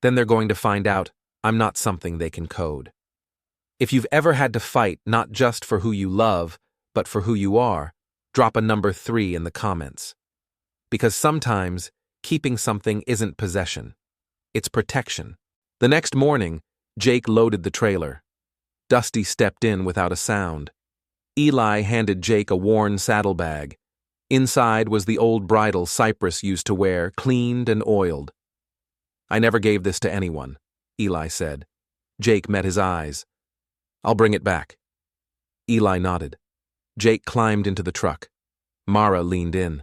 Speaker 1: Then they're going to find out I'm not something they can code. If you've ever had to fight not just for who you love, but for who you are, drop a number 3 in the comments. Because sometimes, keeping something isn't possession. It's protection. The next morning, Jake loaded the trailer. Dusty stepped in without a sound. Eli handed Jake a worn saddlebag. Inside was the old bridle Cypress used to wear, cleaned and oiled. I never gave this to anyone, Eli said. Jake met his eyes. I'll bring it back. Eli nodded. Jake climbed into the truck. Mara leaned in.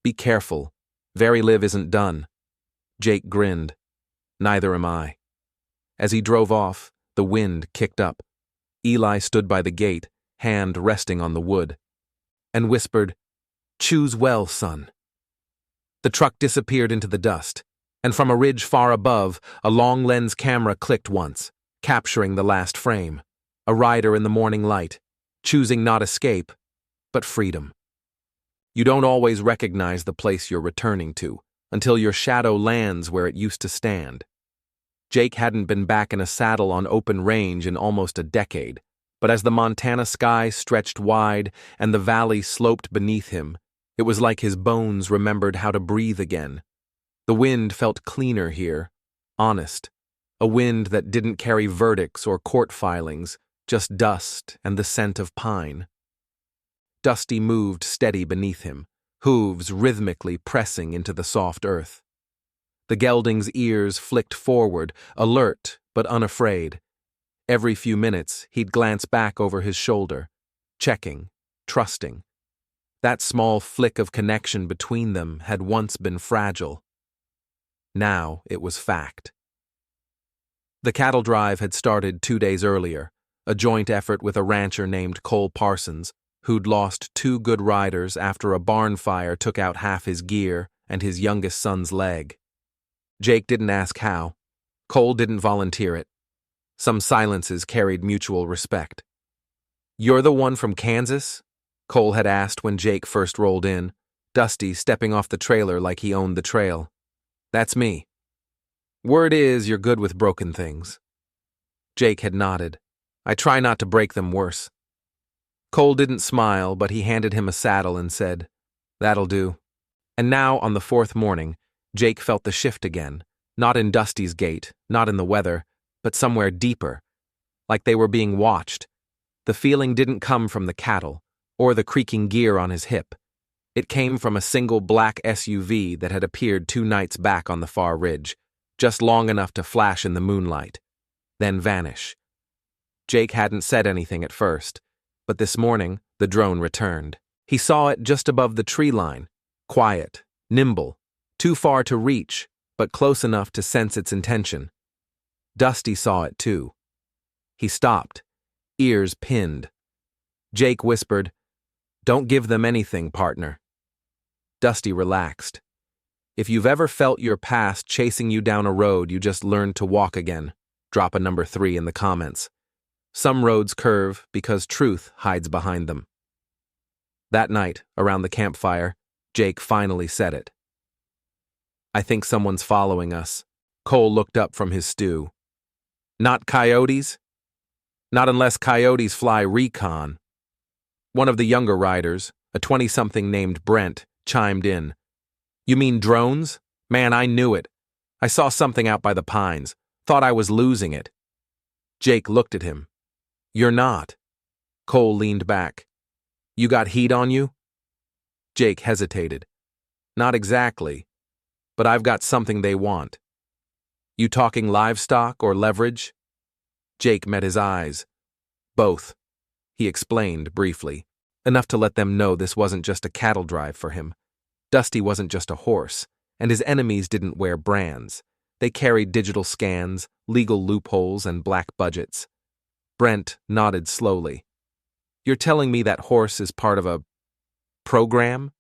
Speaker 1: Be careful. Very Live isn't done. Jake grinned. Neither am I. As he drove off, the wind kicked up. Eli stood by the gate, hand resting on the wood, and whispered, Choose well, son. The truck disappeared into the dust, and from a ridge far above, a long-lens camera clicked once, capturing the last frame. A rider in the morning light, choosing not escape, but freedom. You don't always recognize the place you're returning to until your shadow lands where it used to stand. Jake hadn't been back in a saddle on open range in almost a decade, but as the Montana sky stretched wide and the valley sloped beneath him, it was like his bones remembered how to breathe again. The wind felt cleaner here, honest, a wind that didn't carry verdicts or court filings, just dust and the scent of pine. Dusty moved steady beneath him, hooves rhythmically pressing into the soft earth. The gelding's ears flicked forward, alert but unafraid. Every few minutes, he'd glance back over his shoulder, checking, trusting. That small flick of connection between them had once been fragile. Now it was fact. The cattle drive had started 2 days earlier, a joint effort with a rancher named Cole Parsons, who'd lost 2 good riders after a barn fire took out half his gear and his youngest son's leg. Jake didn't ask how. Cole didn't volunteer it. Some silences carried mutual respect. You're the one from Kansas? Cole had asked when Jake first rolled in, Dusty stepping off the trailer like he owned the trail. That's me. Word is you're good with broken things. Jake had nodded. I try not to break them worse. Cole didn't smile, but he handed him a saddle and said, That'll do. And now, on the 4th morning, Jake felt the shift again, not in Dusty's gait, not in the weather, but somewhere deeper, like they were being watched. The feeling didn't come from the cattle, or the creaking gear on his hip. It came from a single black SUV that had appeared 2 nights back on the far ridge, just long enough to flash in the moonlight, then vanish. Jake hadn't said anything at first, but this morning, the drone returned. He saw it just above the tree line, quiet, nimble, too far to reach, but close enough to sense its intention. Dusty saw it too. He stopped, ears pinned. Jake whispered, "Don't give them anything, partner." Dusty relaxed. If you've ever felt your past chasing you down a road you just learned to walk again, drop a number 3 in the comments. Some roads curve because truth hides behind them. That night, around the campfire, Jake finally said it. "I think someone's following us." Cole looked up from his stew. "Not coyotes?" "Not unless coyotes fly recon." One of the younger riders, a 20-something named Brent, chimed in. "You mean drones? Man, I knew it. I saw something out by the pines. Thought I was losing it." Jake looked at him. "You're not." Cole leaned back. "You got heat on you?" Jake hesitated. "Not exactly, but I've got something they want." "You talking livestock or leverage?" Jake met his eyes. "Both," he explained briefly, enough to let them know this wasn't just a cattle drive for him. Dusty wasn't just a horse, and his enemies didn't wear brands. They carried digital scans, legal loopholes, and black budgets. Brent nodded slowly. "You're telling me that horse is part of a program?"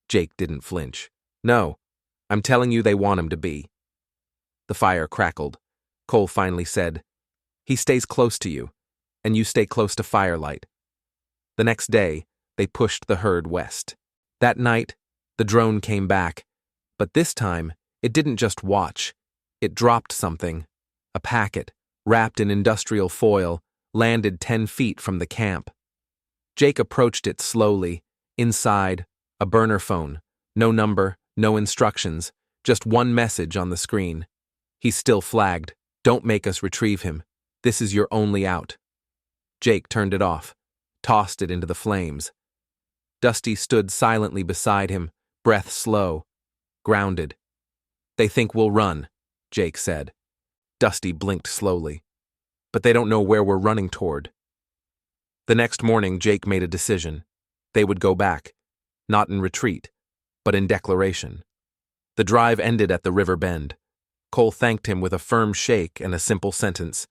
Speaker 1: Jake didn't flinch. "No, I'm telling you they want him to be." The fire crackled. Cole finally said, "He stays close to you, and you stay close to Firelight." The next day, they pushed the herd west. That night, the drone came back, but this time, it didn't just watch. It dropped something. A packet, wrapped in industrial foil, landed 10 feet from the camp. Jake approached it slowly. Inside, a burner phone. No number, no instructions, just one message on the screen. He still flagged, "Don't make us retrieve him. This is your only out." Jake turned it off, tossed it into the flames. Dusty stood silently beside him, breath slow, grounded. "They think we'll run," Jake said. Dusty blinked slowly. "But they don't know where we're running toward." The next morning, Jake made a decision. They would go back, not in retreat, but in declaration. The drive ended at the river bend. Cole thanked him with a firm shake and a simple sentence.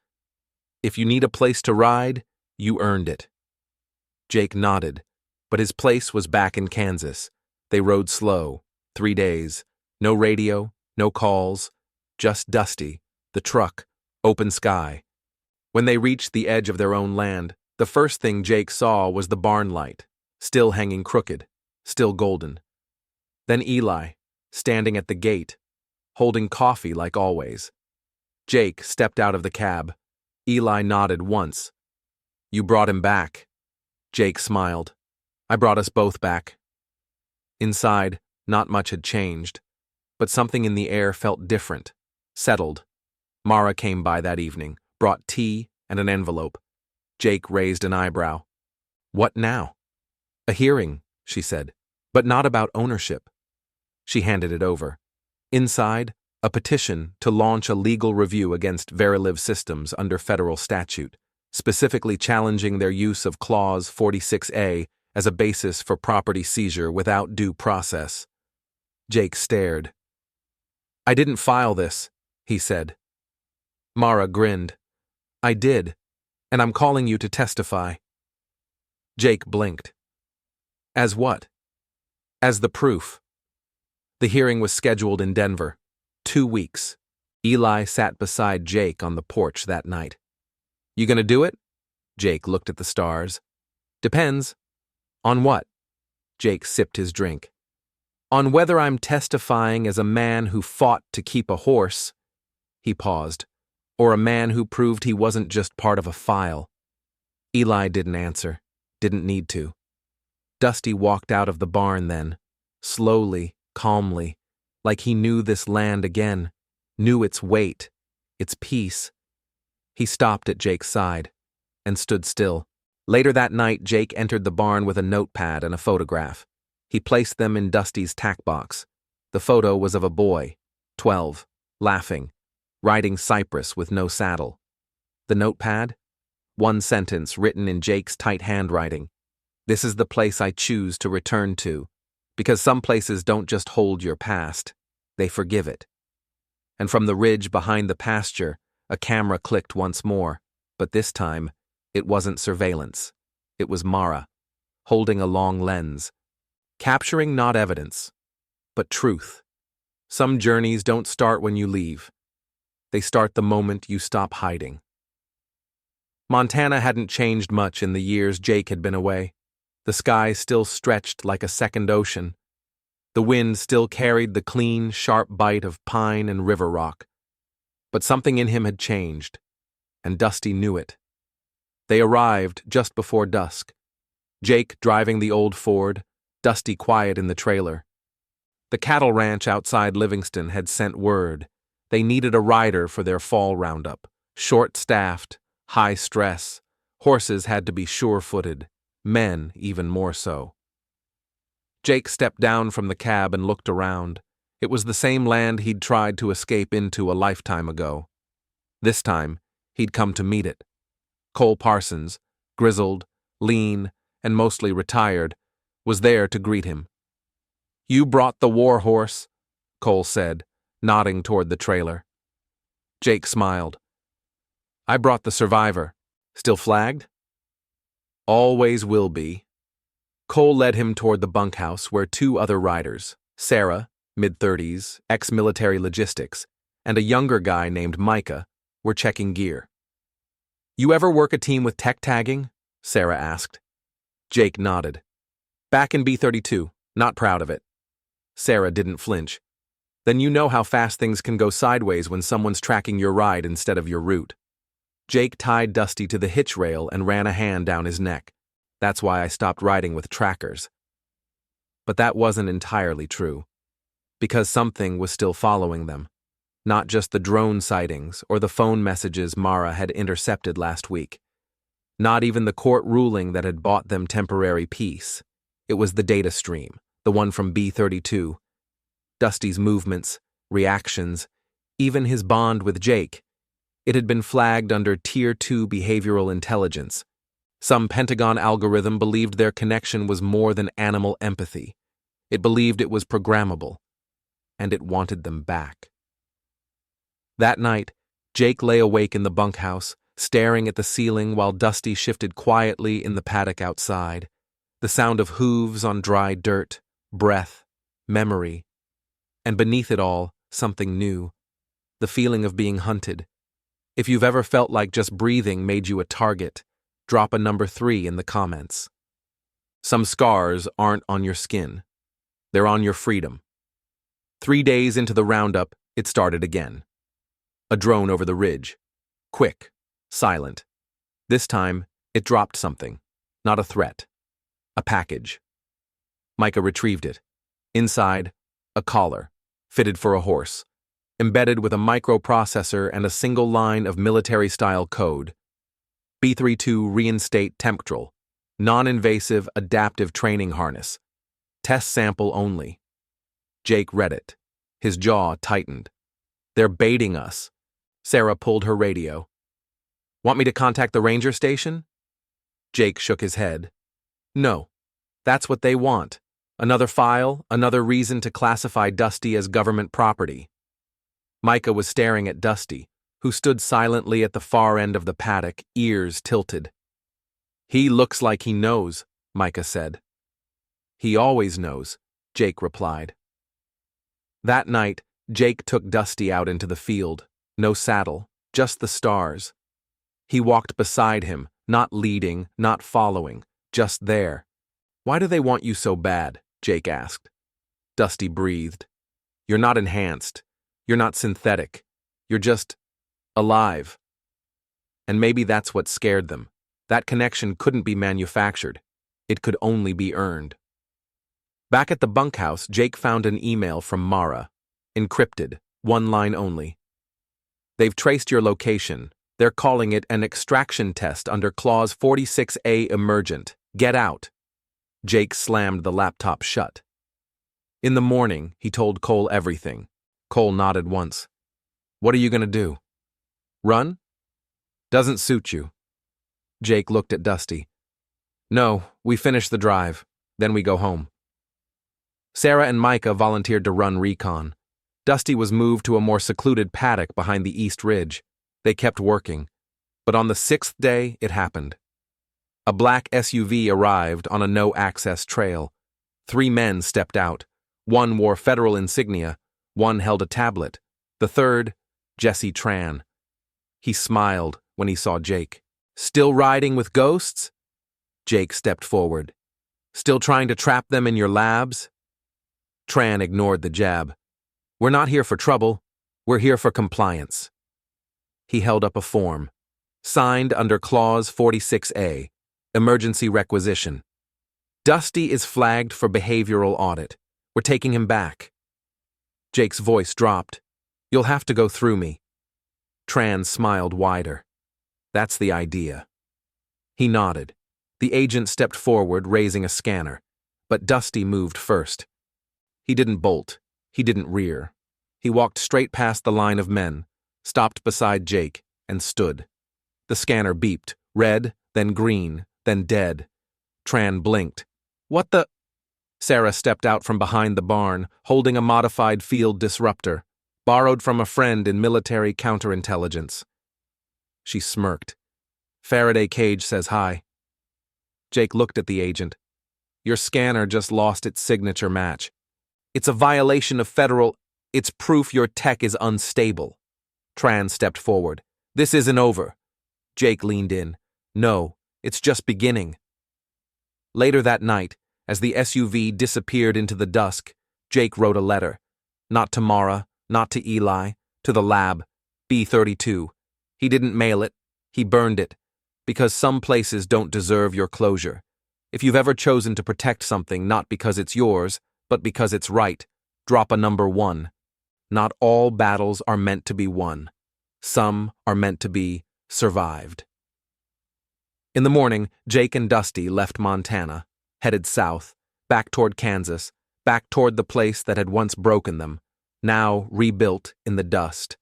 Speaker 1: "If you need a place to ride, you earned it." Jake nodded, but his place was back in Kansas. They rode slow, 3 days, no radio, no calls, just Dusty, the truck, open sky. When they reached the edge of their own land, the first thing Jake saw was the barn light, still hanging crooked, still golden. Then Eli, standing at the gate, holding coffee like always. Jake stepped out of the cab. Eli nodded once. "You brought him back." Jake smiled. "I brought us both back." Inside, not much had changed, but something in the air felt different, settled. Mara came by that evening, brought tea and an envelope. Jake raised an eyebrow. "What now?" "A hearing," she said, "but not about ownership." She handed it over. Inside, a petition to launch a legal review against Verilive Systems under federal statute, specifically challenging their use of Clause 46A as a basis for property seizure without due process. Jake stared. "I didn't file this," he said. Mara grinned. "I did, and I'm calling you to testify." Jake blinked. "As what?" "As the proof." The hearing was scheduled in Denver. 2 weeks. Eli sat beside Jake on the porch that night. "You gonna do it?" Jake looked at the stars. "Depends." "On what?" Jake sipped his drink. "On whether I'm testifying as a man who fought to keep a horse," he paused, "or a man who proved he wasn't just part of a file." Eli didn't answer, didn't need to. Dusty walked out of the barn then, slowly, calmly, like he knew this land again, knew its weight, its peace. He stopped at Jake's side and stood still. Later that night, Jake entered the barn with a notepad and a photograph. He placed them in Dusty's tack box. The photo was of a boy, 12, laughing, riding Cypress with no saddle. The notepad? One sentence written in Jake's tight handwriting. This is the place I choose to return to, because some places don't just hold your past, they forgive it. And from the ridge behind the pasture, a camera clicked once more, but this time, it wasn't surveillance. It was Mara, holding a long lens, capturing not evidence, but truth. Some journeys don't start when you leave. They start the moment you stop hiding. Montana hadn't changed much in the years Jake had been away. The sky still stretched like a second ocean. The wind still carried the clean, sharp bite of pine and river rock. But something in him had changed, and Dusty knew it. They arrived just before dusk. Jake driving the old Ford, Dusty quiet in the trailer. The cattle ranch outside Livingston had sent word. They needed a rider for their fall roundup. Short-staffed, high stress. Horses had to be sure-footed. Men even more so. Jake stepped down from the cab and looked around. It was the same land he'd tried to escape into a lifetime ago. This time, he'd come to meet it. Cole Parsons, grizzled, lean, and mostly retired, was there to greet him. "You brought the war horse," Cole said, nodding toward the trailer. Jake smiled. "I brought the survivor. Still flagged?" "Always will be." Cole led him toward the bunkhouse where two other riders, Sarah, mid-30s, ex-military logistics, and a younger guy named Micah, were checking gear. "You ever work a team with tech tagging?" Sarah asked. Jake nodded. "Back in B-32, not proud of it." Sarah didn't flinch. "Then you know how fast things can go sideways when someone's tracking your ride instead of your route." Jake tied Dusty to the hitch rail and ran a hand down his neck. "That's why I stopped riding with trackers." But that wasn't entirely true. Because something was still following them. Not just the drone sightings or the phone messages Mara had intercepted last week. Not even the court ruling that had bought them temporary peace. It was the data stream, the one from B-32. Dusty's movements, reactions, even his bond with Jake. It had been flagged under Tier 2 behavioral intelligence. Some Pentagon algorithm believed their connection was more than animal empathy. It believed it was programmable. And it wanted them back. That night, Jake lay awake in the bunkhouse, staring at the ceiling while Dusty shifted quietly in the paddock outside. The sound of hooves on dry dirt, breath, memory. And beneath it all, something new. The feeling of being hunted. If you've ever felt like just breathing made you a target, drop a number 3 in the comments. Some scars aren't on your skin. They're on your freedom. 3 days into the roundup, it started again. A drone over the ridge. Quick, silent. This time, it dropped something. Not a threat. A package. Micah retrieved it. Inside, a collar, fitted for a horse, embedded with a microprocessor and a single line of military-style code. B-32 Reinstate Temptral. Non-invasive adaptive training harness. Test sample only. Jake read it. His jaw tightened. "They're baiting us." Sarah pulled her radio. "Want me to contact the ranger station?" Jake shook his head. "No. That's what they want. Another file, another reason to classify Dusty as government property." Micah was staring at Dusty, who stood silently at the far end of the paddock, ears tilted. "He looks like he knows," Micah said. "He always knows," Jake replied. That night, Jake took Dusty out into the field. No saddle, just the stars. He walked beside him, not leading, not following, just there. "Why do they want you so bad?" Jake asked. Dusty breathed. "You're not enhanced. You're not synthetic. You're just alive." And maybe that's what scared them. That connection couldn't be manufactured. It could only be earned. Back at the bunkhouse, Jake found an email from Mara. Encrypted, one line only. "They've traced your location. They're calling it an extraction test under Clause 46A emergent. Get out." Jake slammed the laptop shut. In the morning, he told Cole everything. Cole nodded once. "What are you going to do? Run? Doesn't suit you." Jake looked at Dusty. No, we finish the drive, then we go home. Sarah and Micah volunteered to run recon. Dusty was moved to a more secluded paddock behind the East Ridge. They kept working. But on the 6th day, it happened. A black SUV arrived on a no-access trail. 3 men stepped out. One wore federal insignia. One held a tablet. The third, Jesse Tran. He smiled when he saw Jake. Still riding with ghosts? Jake stepped forward. Still trying to trap them in your labs? Tran ignored the jab. We're not here for trouble. We're here for compliance. He held up a form. Signed under Clause 46A, Emergency Requisition. Dusty is flagged for behavioral audit. We're taking him back. Jake's voice dropped. You'll have to go through me. Tran smiled wider. That's the idea. He nodded. The agent stepped forward, raising a scanner. But Dusty moved first. He didn't bolt. He didn't rear. He walked straight past the line of men, stopped beside Jake, and stood. The scanner beeped, red, then green, then dead. Tran blinked. What the? Sarah stepped out from behind the barn, holding a modified field disruptor, borrowed from a friend in military counterintelligence. She smirked. Faraday cage says hi. Jake looked at the agent. Your scanner just lost its signature match. It's a violation of federal. It's proof your tech is unstable. Tran stepped forward. This isn't over. Jake leaned in. No, it's just beginning. Later that night, as the SUV disappeared into the dusk, Jake wrote a letter. Not to Mara, not to Eli, to the lab, B32. He didn't mail it. He burned it. Because some places don't deserve your closure. If you've ever chosen to protect something not because it's yours, but because it's right, drop a number 1. Not all battles are meant to be won. Some are meant to be survived. In the morning, Jake and Dusty left Montana, headed south, back toward Kansas, back toward the place that had once broken them, now rebuilt in the dust.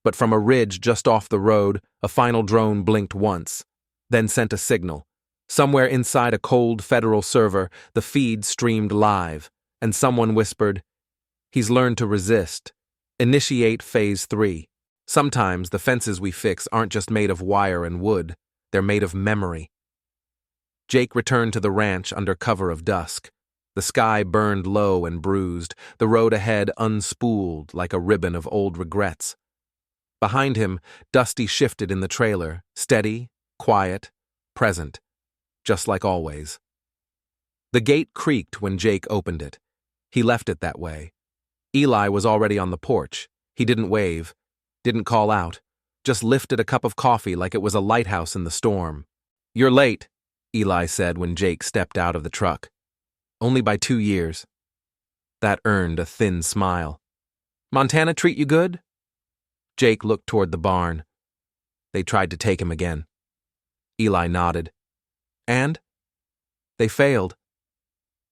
Speaker 1: But from a ridge just off the road, a final drone blinked once, then sent a signal. Somewhere inside a cold federal server, the feed streamed live, and someone whispered, He's learned to resist. Initiate Phase 3. Sometimes the fences we fix aren't just made of wire and wood, they're made of memory. Jake returned to the ranch under cover of dusk. The sky burned low and bruised, the road ahead unspooled like a ribbon of old regrets. Behind him, Dusty shifted in the trailer, steady, quiet, present, just like always. The gate creaked when Jake opened it. He left it that way. Eli was already on the porch. He didn't wave, didn't call out, just lifted a cup of coffee like it was a lighthouse in the storm. You're late, Eli said when Jake stepped out of the truck. Only by 2 years. That earned a thin smile. Montana treat you good? Jake looked toward the barn. They tried to take him again. Eli nodded. And? They failed.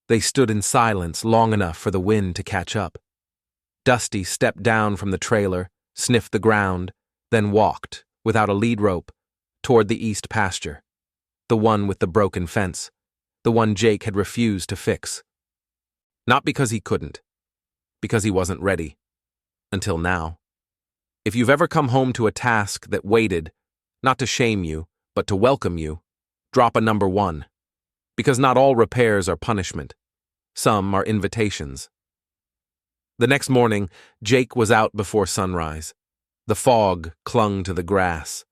Speaker 1: They stood in silence long enough for the wind to catch up. Dusty stepped down from the trailer, sniffed the ground, then walked, without a lead rope, toward the east pasture. The one with the broken fence. The one Jake had refused to fix. Not because he couldn't. Because he wasn't ready. Until now. If you've ever come home to a task that waited, not to shame you, but to welcome you, drop a number 1. Because not all repairs are punishment. Some are invitations. The next morning, Jake was out before sunrise. The fog clung to the grass.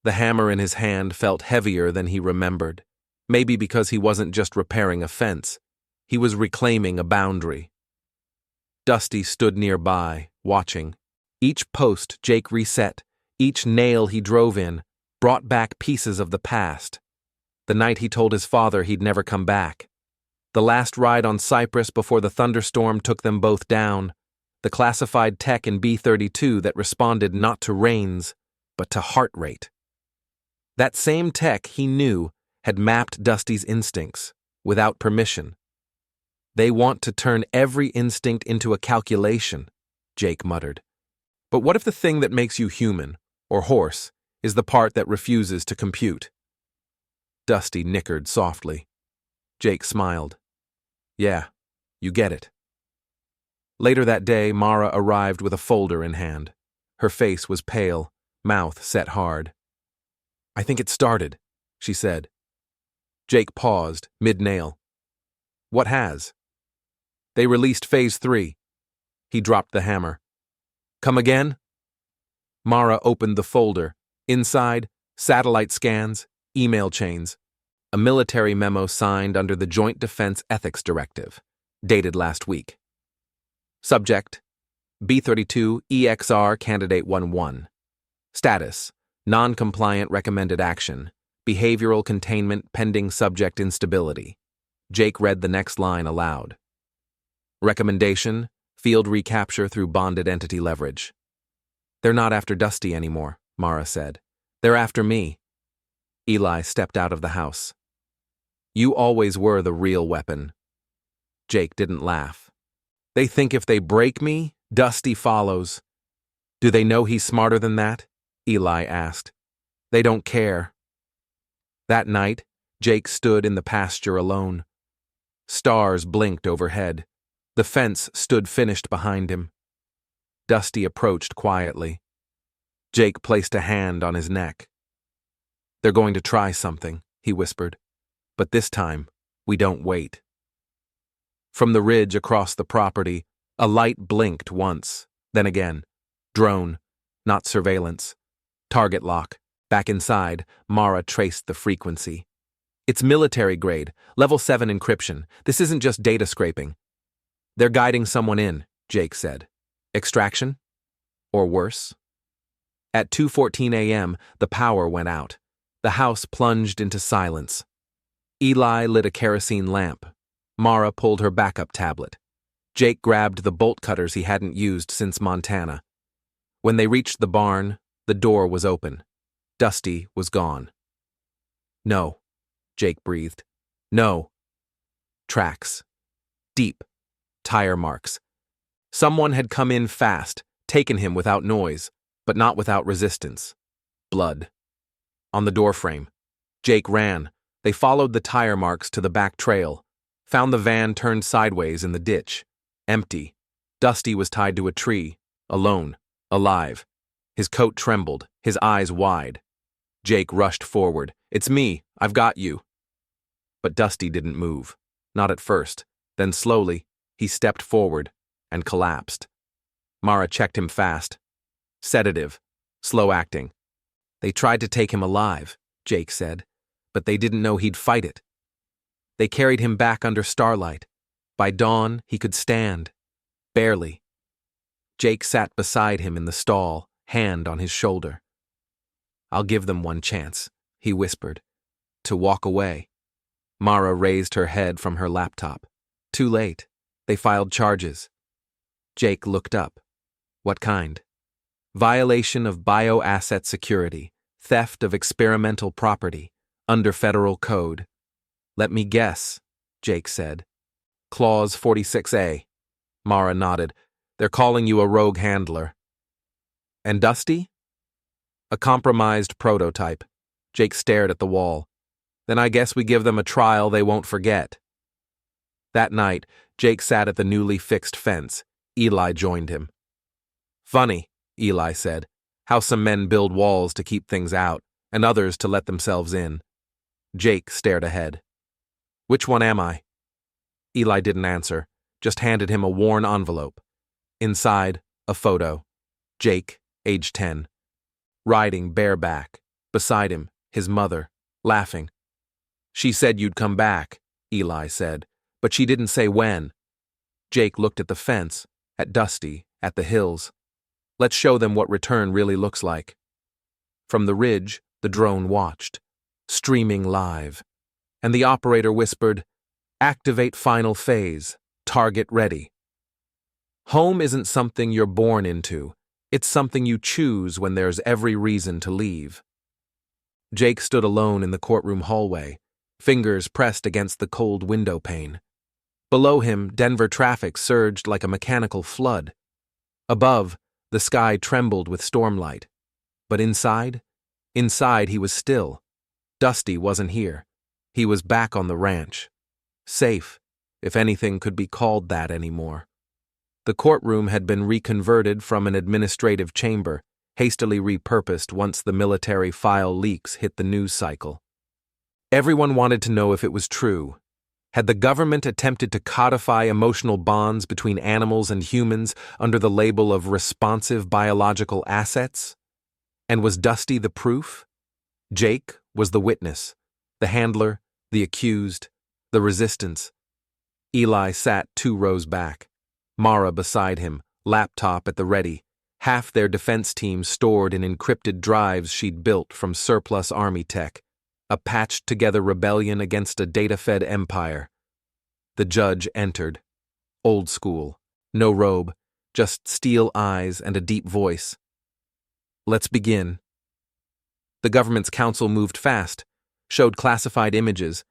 Speaker 1: The hammer in his hand felt heavier than he remembered. Maybe because he wasn't just repairing a fence. He was reclaiming a boundary. Dusty stood nearby, watching. Each post Jake reset, each nail he drove in, brought back pieces of the past. The night he told his father he'd never come back. The last ride on Cypress before the thunderstorm took them both down. The classified tech in B-32 that responded not to reins, but to heart rate. That same tech he knew had mapped Dusty's instincts, without permission. They want to turn every instinct into a calculation, Jake muttered. But what if the thing that makes you human, or horse, is the part that refuses to compute? Dusty nickered softly. Jake smiled. Yeah, you get it. Later that day, Mara arrived with a folder in hand. Her face was pale, mouth set hard. I think it started, she said. Jake paused, mid-nail. What has? They released Phase 3. He dropped the hammer. Come again? Mara opened the folder. Inside, satellite scans, email chains. A military memo signed under the Joint Defense Ethics Directive, dated last week. Subject: B-32 EXR Candidate 1-1. Status: non-compliant recommended action. Behavioral containment pending subject instability. Jake read the next line aloud. Recommendation: field recapture through bonded entity leverage. They're not after Dusty anymore, Mara said. They're after me. Eli stepped out of the house. You always were the real weapon. Jake didn't laugh. They think if they break me, Dusty follows. Do they know he's smarter than that? Eli asked. They don't care. That night, Jake stood in the pasture alone. Stars blinked overhead. The fence stood finished behind him. Dusty approached quietly. Jake placed a hand on his neck. They're going to try something, he whispered. But this time, we don't wait. From the ridge across the property, a light blinked once, then again. Drone, not surveillance. Target lock. Back inside, Mara traced the frequency. It's military grade, level 7 encryption. This isn't just data scraping. They're guiding someone in, Jake said. Extraction? Or worse? At 2:14 a.m., the power went out. The house plunged into silence. Eli lit a kerosene lamp. Mara pulled her backup tablet. Jake grabbed the bolt cutters he hadn't used since Montana. When they reached the barn, the door was open. Dusty was gone. No, Jake breathed. No. Tracks. Deep. Tire marks. Someone had come in fast, taken him without noise, but not without resistance. Blood. On the doorframe. Jake ran. They followed the tire marks to the back trail, found the van turned sideways in the ditch. Empty. Dusty was tied to a tree, alone, alive. His coat trembled, his eyes wide. Jake rushed forward. It's me, I've got you. But Dusty didn't move. Not at first. Then slowly, he stepped forward and collapsed. Mara checked him fast. Sedative. Slow acting. They tried to take him alive, Jake said, but they didn't know he'd fight it. They carried him back under starlight. By dawn, he could stand. Barely. Jake sat beside him in the stall, hand on his shoulder. I'll give them one chance, he whispered. To walk away. Mara raised her head from her laptop. Too late. They filed charges. Jake looked up. What kind? Violation of bioasset security, theft of experimental property, under federal code. Let me guess, Jake said. Clause 46A. Mara nodded. They're calling you a rogue handler. And Dusty? A compromised prototype. Jake stared at the wall. Then I guess we give them a trial they won't forget. That night, Jake sat at the newly fixed fence. Eli joined him. Funny, Eli said, how some men build walls to keep things out, and others to let themselves in. Jake stared ahead. Which one am I? Eli didn't answer, just handed him a worn envelope. Inside, a photo. Jake, age 10. Riding bareback. Beside him, his mother, laughing. She said you'd come back, Eli said, but she didn't say when. Jake looked at the fence, at Dusty, at the hills. Let's show them what return really looks like. From the ridge, the drone watched, streaming live, and the operator whispered, Activate final phase, target ready. Home isn't something you're born into. It's something you choose when there's every reason to leave. Jake stood alone in the courtroom hallway, fingers pressed against the cold window pane. Below him, Denver traffic surged like a mechanical flood. Above, the sky trembled with stormlight. But inside he was still. Dusty wasn't here. He was back on the ranch. Safe, if anything could be called that anymore. The courtroom had been reconverted from an administrative chamber, hastily repurposed once the military file leaks hit the news cycle. Everyone wanted to know if it was true. Had the government attempted to codify emotional bonds between animals and humans under the label of responsive biological assets? And was Dusty the proof? Jake was the witness, the handler, the accused, the resistance. Eli sat 2 rows back, Mara beside him, laptop at the ready, half their defense team stored in encrypted drives she'd built from surplus army tech, a patched-together rebellion against a data-fed empire. The judge entered. Old school. No robe, just steel eyes and a deep voice. Let's begin. The government's counsel moved fast, showed classified images,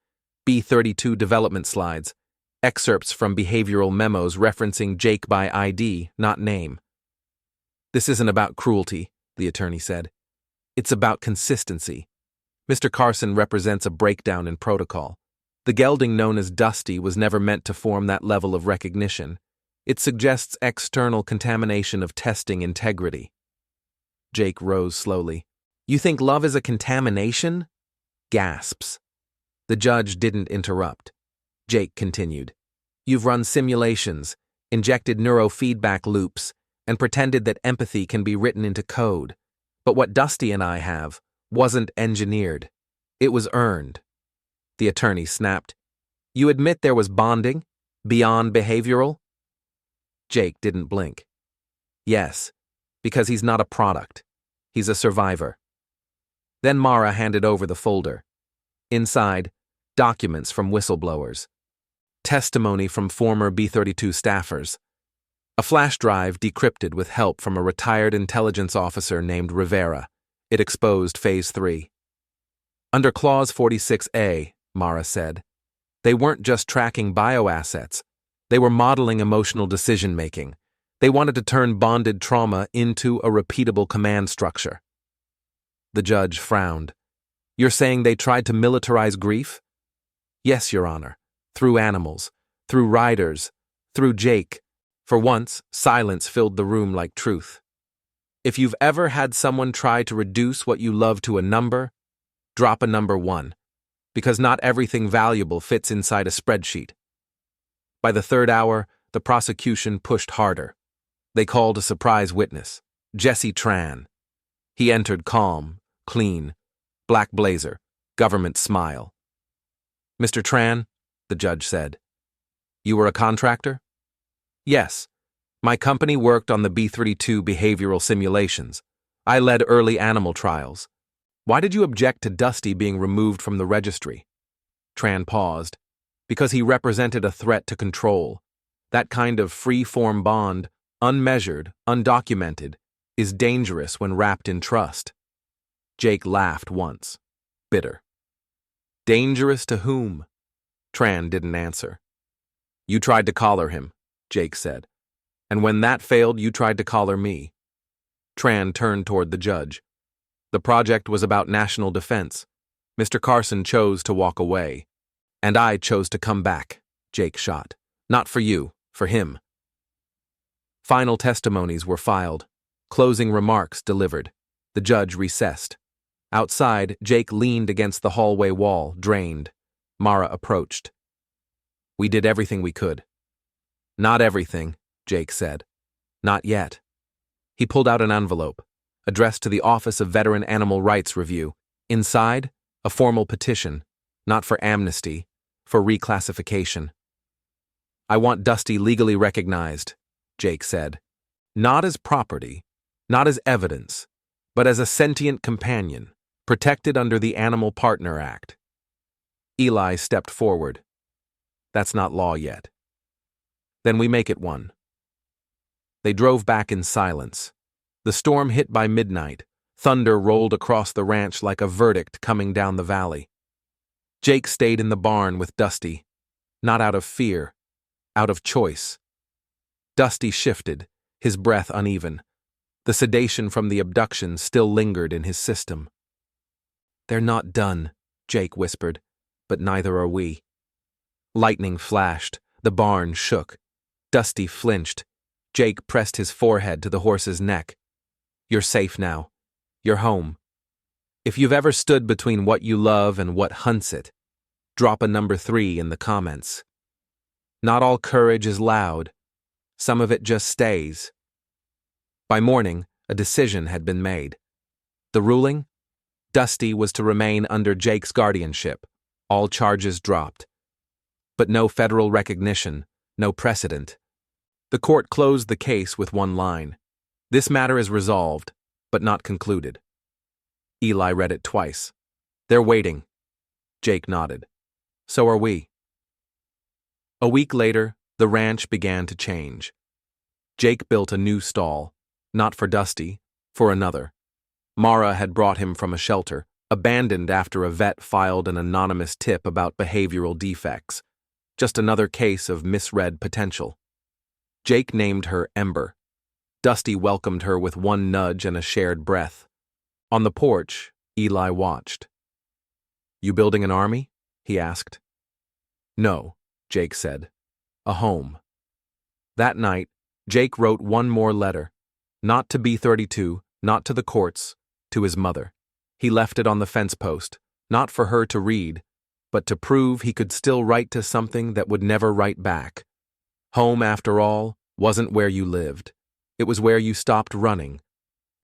Speaker 1: B-32 development slides, excerpts from behavioral memos referencing Jake by ID, not name. This isn't about cruelty, the attorney said. It's about consistency. Mr. Carson represents a breakdown in protocol. The gelding known as Dusty was never meant to form that level of recognition. It suggests external contamination of testing integrity. Jake rose slowly. You think love is a contamination? Gasps. The judge didn't interrupt. Jake continued. You've run simulations, injected neurofeedback loops, and pretended that empathy can be written into code. But what Dusty and I have wasn't engineered. It was earned. The attorney snapped. You admit there was bonding? Beyond behavioral? Jake didn't blink. Yes, because he's not a product. He's a survivor. Then Mara handed over the folder. Inside, documents from whistleblowers. Testimony from former B-32 staffers. A flash drive decrypted with help from a retired intelligence officer named Rivera. It exposed Phase 3. Under Clause 46A, Mara said, they weren't just tracking bioassets. They were modeling emotional decision-making. They wanted to turn bonded trauma into a repeatable command structure. The judge frowned. You're saying they tried to militarize grief? Yes, Your Honor. Through animals, through riders, through Jake. For once, silence filled the room like truth. If you've ever had someone try to reduce what you love to a number, drop a number 1, because not everything valuable fits inside a spreadsheet. By the 3rd hour, the prosecution pushed harder. They called a surprise witness, Jesse Tran. He entered calm, clean, black blazer, government smile. Mr. Tran, the judge said, you were a contractor? Yes. My company worked on the B-32 behavioral simulations. I led early animal trials. Why did you object to Dusty being removed from the registry? Tran paused. Because he represented a threat to control. That kind of free-form bond, unmeasured, undocumented, is dangerous when wrapped in trust. Jake laughed once, bitter. Dangerous to whom? Tran didn't answer. You tried to collar him, Jake said. And when that failed, you tried to collar me. Tran turned toward the judge. The project was about national defense. Mr. Carson chose to walk away. And I chose to come back, Jake shot. Not for you, for him. Final testimonies were filed. Closing remarks delivered. The judge recessed. Outside, Jake leaned against the hallway wall, drained. Mara approached. We did everything we could. Not everything, Jake said. Not yet. He pulled out an envelope, addressed to the Office of Veteran Animal Rights Review. Inside, a formal petition, not for amnesty, for reclassification. I want Dusty legally recognized, Jake said. Not as property, not as evidence, but as a sentient companion, protected under the Animal Partner Act. Eli stepped forward. That's not law yet. Then we make it one. They drove back in silence. The storm hit by midnight. Thunder rolled across the ranch like a verdict coming down the valley. Jake stayed in the barn with Dusty, not out of fear, out of choice. Dusty shifted, his breath uneven. The sedation from the abduction still lingered in his system. They're not done, Jake whispered. but neither are we. Lightning flashed. The barn shook. Dusty flinched. Jake pressed his forehead to the horse's neck. You're safe now. You're home. If you've ever stood between what you love and what hunts it, drop a number 3 in the comments. Not all courage is loud. Some of it just stays. By morning, a decision had been made. The ruling? Dusty was to remain under Jake's guardianship. All charges dropped. But no federal recognition, no precedent. The court closed the case with one line. This matter is resolved, but not concluded. Eli read it twice. They're waiting. Jake nodded. So are we. A week later, the ranch began to change. Jake built a new stall, not for Dusty, for another. Mara had brought him from a shelter, abandoned after a vet filed an anonymous tip about behavioral defects. Just another case of misread potential. Jake named her Ember. Dusty welcomed her with one nudge and a shared breath. On the porch, Eli watched. You building an army? He asked. No, Jake said. A home. That night, Jake wrote one more letter. Not to B32, not to the courts, to his mother. He left it on the fence post, not for her to read, but to prove he could still write to something that would never write back. Home, after all, wasn't where you lived. It was where you stopped running.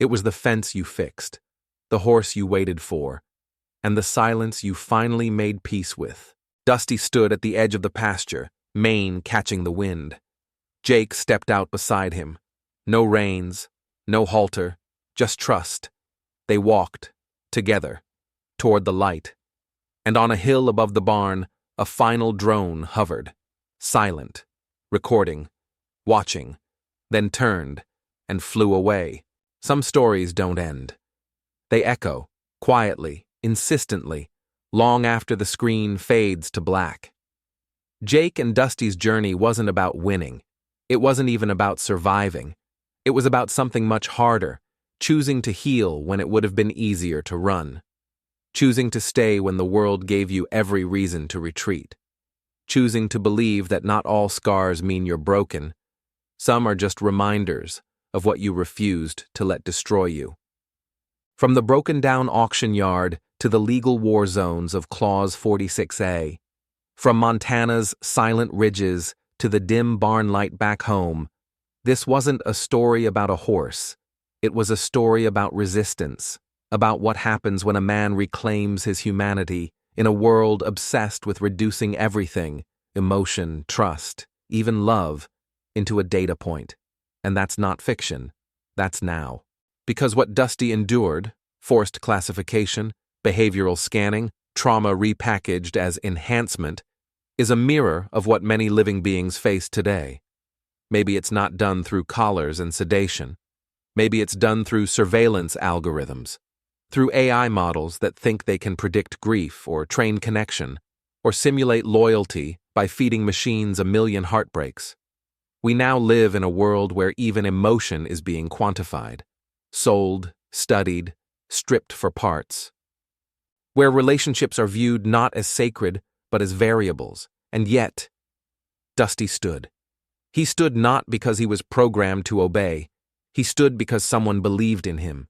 Speaker 1: It was the fence you fixed, the horse you waited for, and the silence you finally made peace with. Dusty stood at the edge of the pasture, mane catching the wind. Jake stepped out beside him. No reins, no halter, just trust. They walked, together, toward the light. And on a hill above the barn, a final drone hovered, silent, recording, watching, then turned and flew away. Some stories don't end. They echo, quietly, insistently, long after the screen fades to black. Jake and Dusty's journey wasn't about winning. It wasn't even about surviving. It was about something much harder, choosing to heal when it would have been easier to run. Choosing to stay when the world gave you every reason to retreat. Choosing to believe that not all scars mean you're broken. Some are just reminders of what you refused to let destroy you. From the broken-down auction yard to the legal war zones of Clause 46A, from Montana's silent ridges to the dim barn light back home, this wasn't a story about a horse. It was a story about resistance, about what happens when a man reclaims his humanity in a world obsessed with reducing everything, emotion, trust, even love, into a data point. And that's not fiction. That's now. Because what Dusty endured, forced classification, behavioral scanning, trauma repackaged as enhancement, is a mirror of what many living beings face today. Maybe it's not done through collars and sedation. Maybe it's done through surveillance algorithms, through AI models that think they can predict grief or train connection, or simulate loyalty by feeding machines a million heartbreaks. We now live in a world where even emotion is being quantified, sold, studied, stripped for parts. Where relationships are viewed not as sacred, but as variables. And yet, Dusty stood. He stood not because he was programmed to obey. He stood because someone believed in him.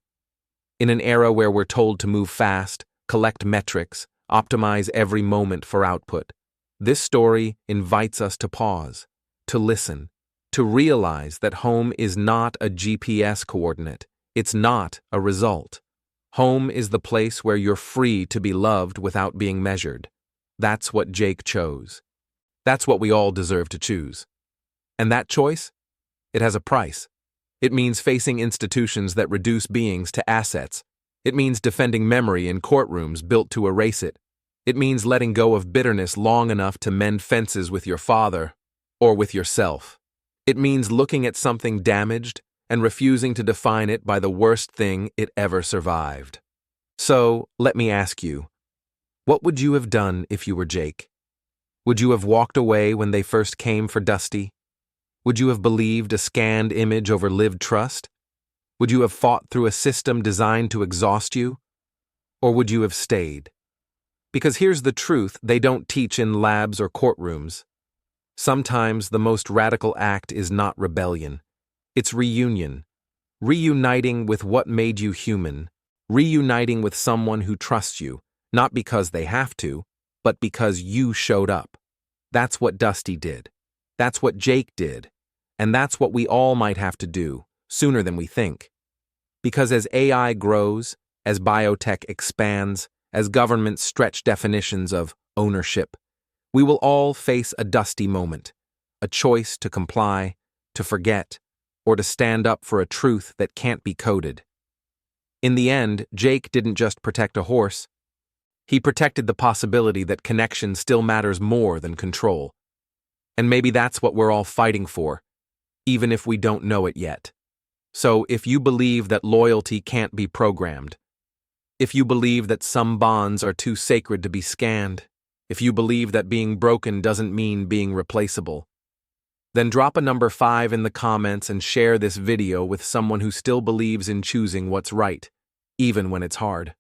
Speaker 1: In an era where we're told to move fast, collect metrics, optimize every moment for output, this story invites us to pause, to listen, to realize that home is not a GPS coordinate. It's not a result. Home is the place where you're free to be loved without being measured. That's what Jake chose. That's what we all deserve to choose. And that choice? It has a price. It means facing institutions that reduce beings to assets. It means defending memory in courtrooms built to erase it. It means letting go of bitterness long enough to mend fences with your father or with yourself. It means looking at something damaged and refusing to define it by the worst thing it ever survived. So, let me ask you, what would you have done if you were Jake? Would you have walked away when they first came for Dusty? Would you have believed a scanned image over lived trust? Would you have fought through a system designed to exhaust you? Or would you have stayed? Because here's the truth they don't teach in labs or courtrooms. Sometimes the most radical act is not rebellion. It's reunion. Reuniting with what made you human. Reuniting with someone who trusts you, not because they have to, but because you showed up. That's what Dusty did. That's what Jake did. And that's what we all might have to do, sooner than we think. Because as AI grows, as biotech expands, as governments stretch definitions of ownership, we will all face a Dusty moment, a choice to comply, to forget, or to stand up for a truth that can't be coded. In the end, Jake didn't just protect a horse. He protected the possibility that connection still matters more than control. And maybe that's what we're all fighting for, even if we don't know it yet. So if you believe that loyalty can't be programmed, if you believe that some bonds are too sacred to be scanned, if you believe that being broken doesn't mean being replaceable, then drop a number 5 in the comments and share this video with someone who still believes in choosing what's right, even when it's hard.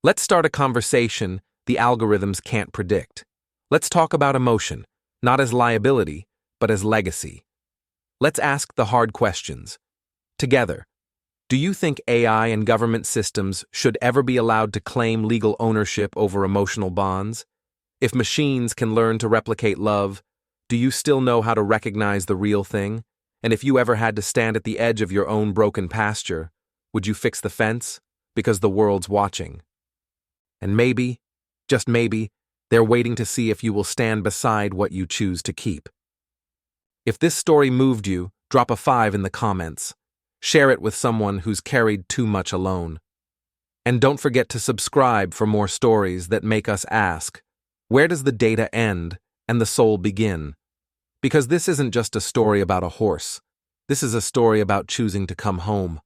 Speaker 1: Let's start a conversation the algorithms can't predict. Let's talk about emotion, not as liability, but as legacy. Let's ask the hard questions. Together, do you think AI and government systems should ever be allowed to claim legal ownership over emotional bonds? If machines can learn to replicate love, do you still know how to recognize the real thing? And if you ever had to stand at the edge of your own broken pasture, would you fix the fence? Because the world's watching. And maybe, just maybe, they're waiting to see if you will stand beside what you choose to keep. If this story moved you, drop a 5 in the comments. Share it with someone who's carried too much alone. And don't forget to subscribe for more stories that make us ask, where does the data end and the soul begin? Because this isn't just a story about a horse. This is a story about choosing to come home.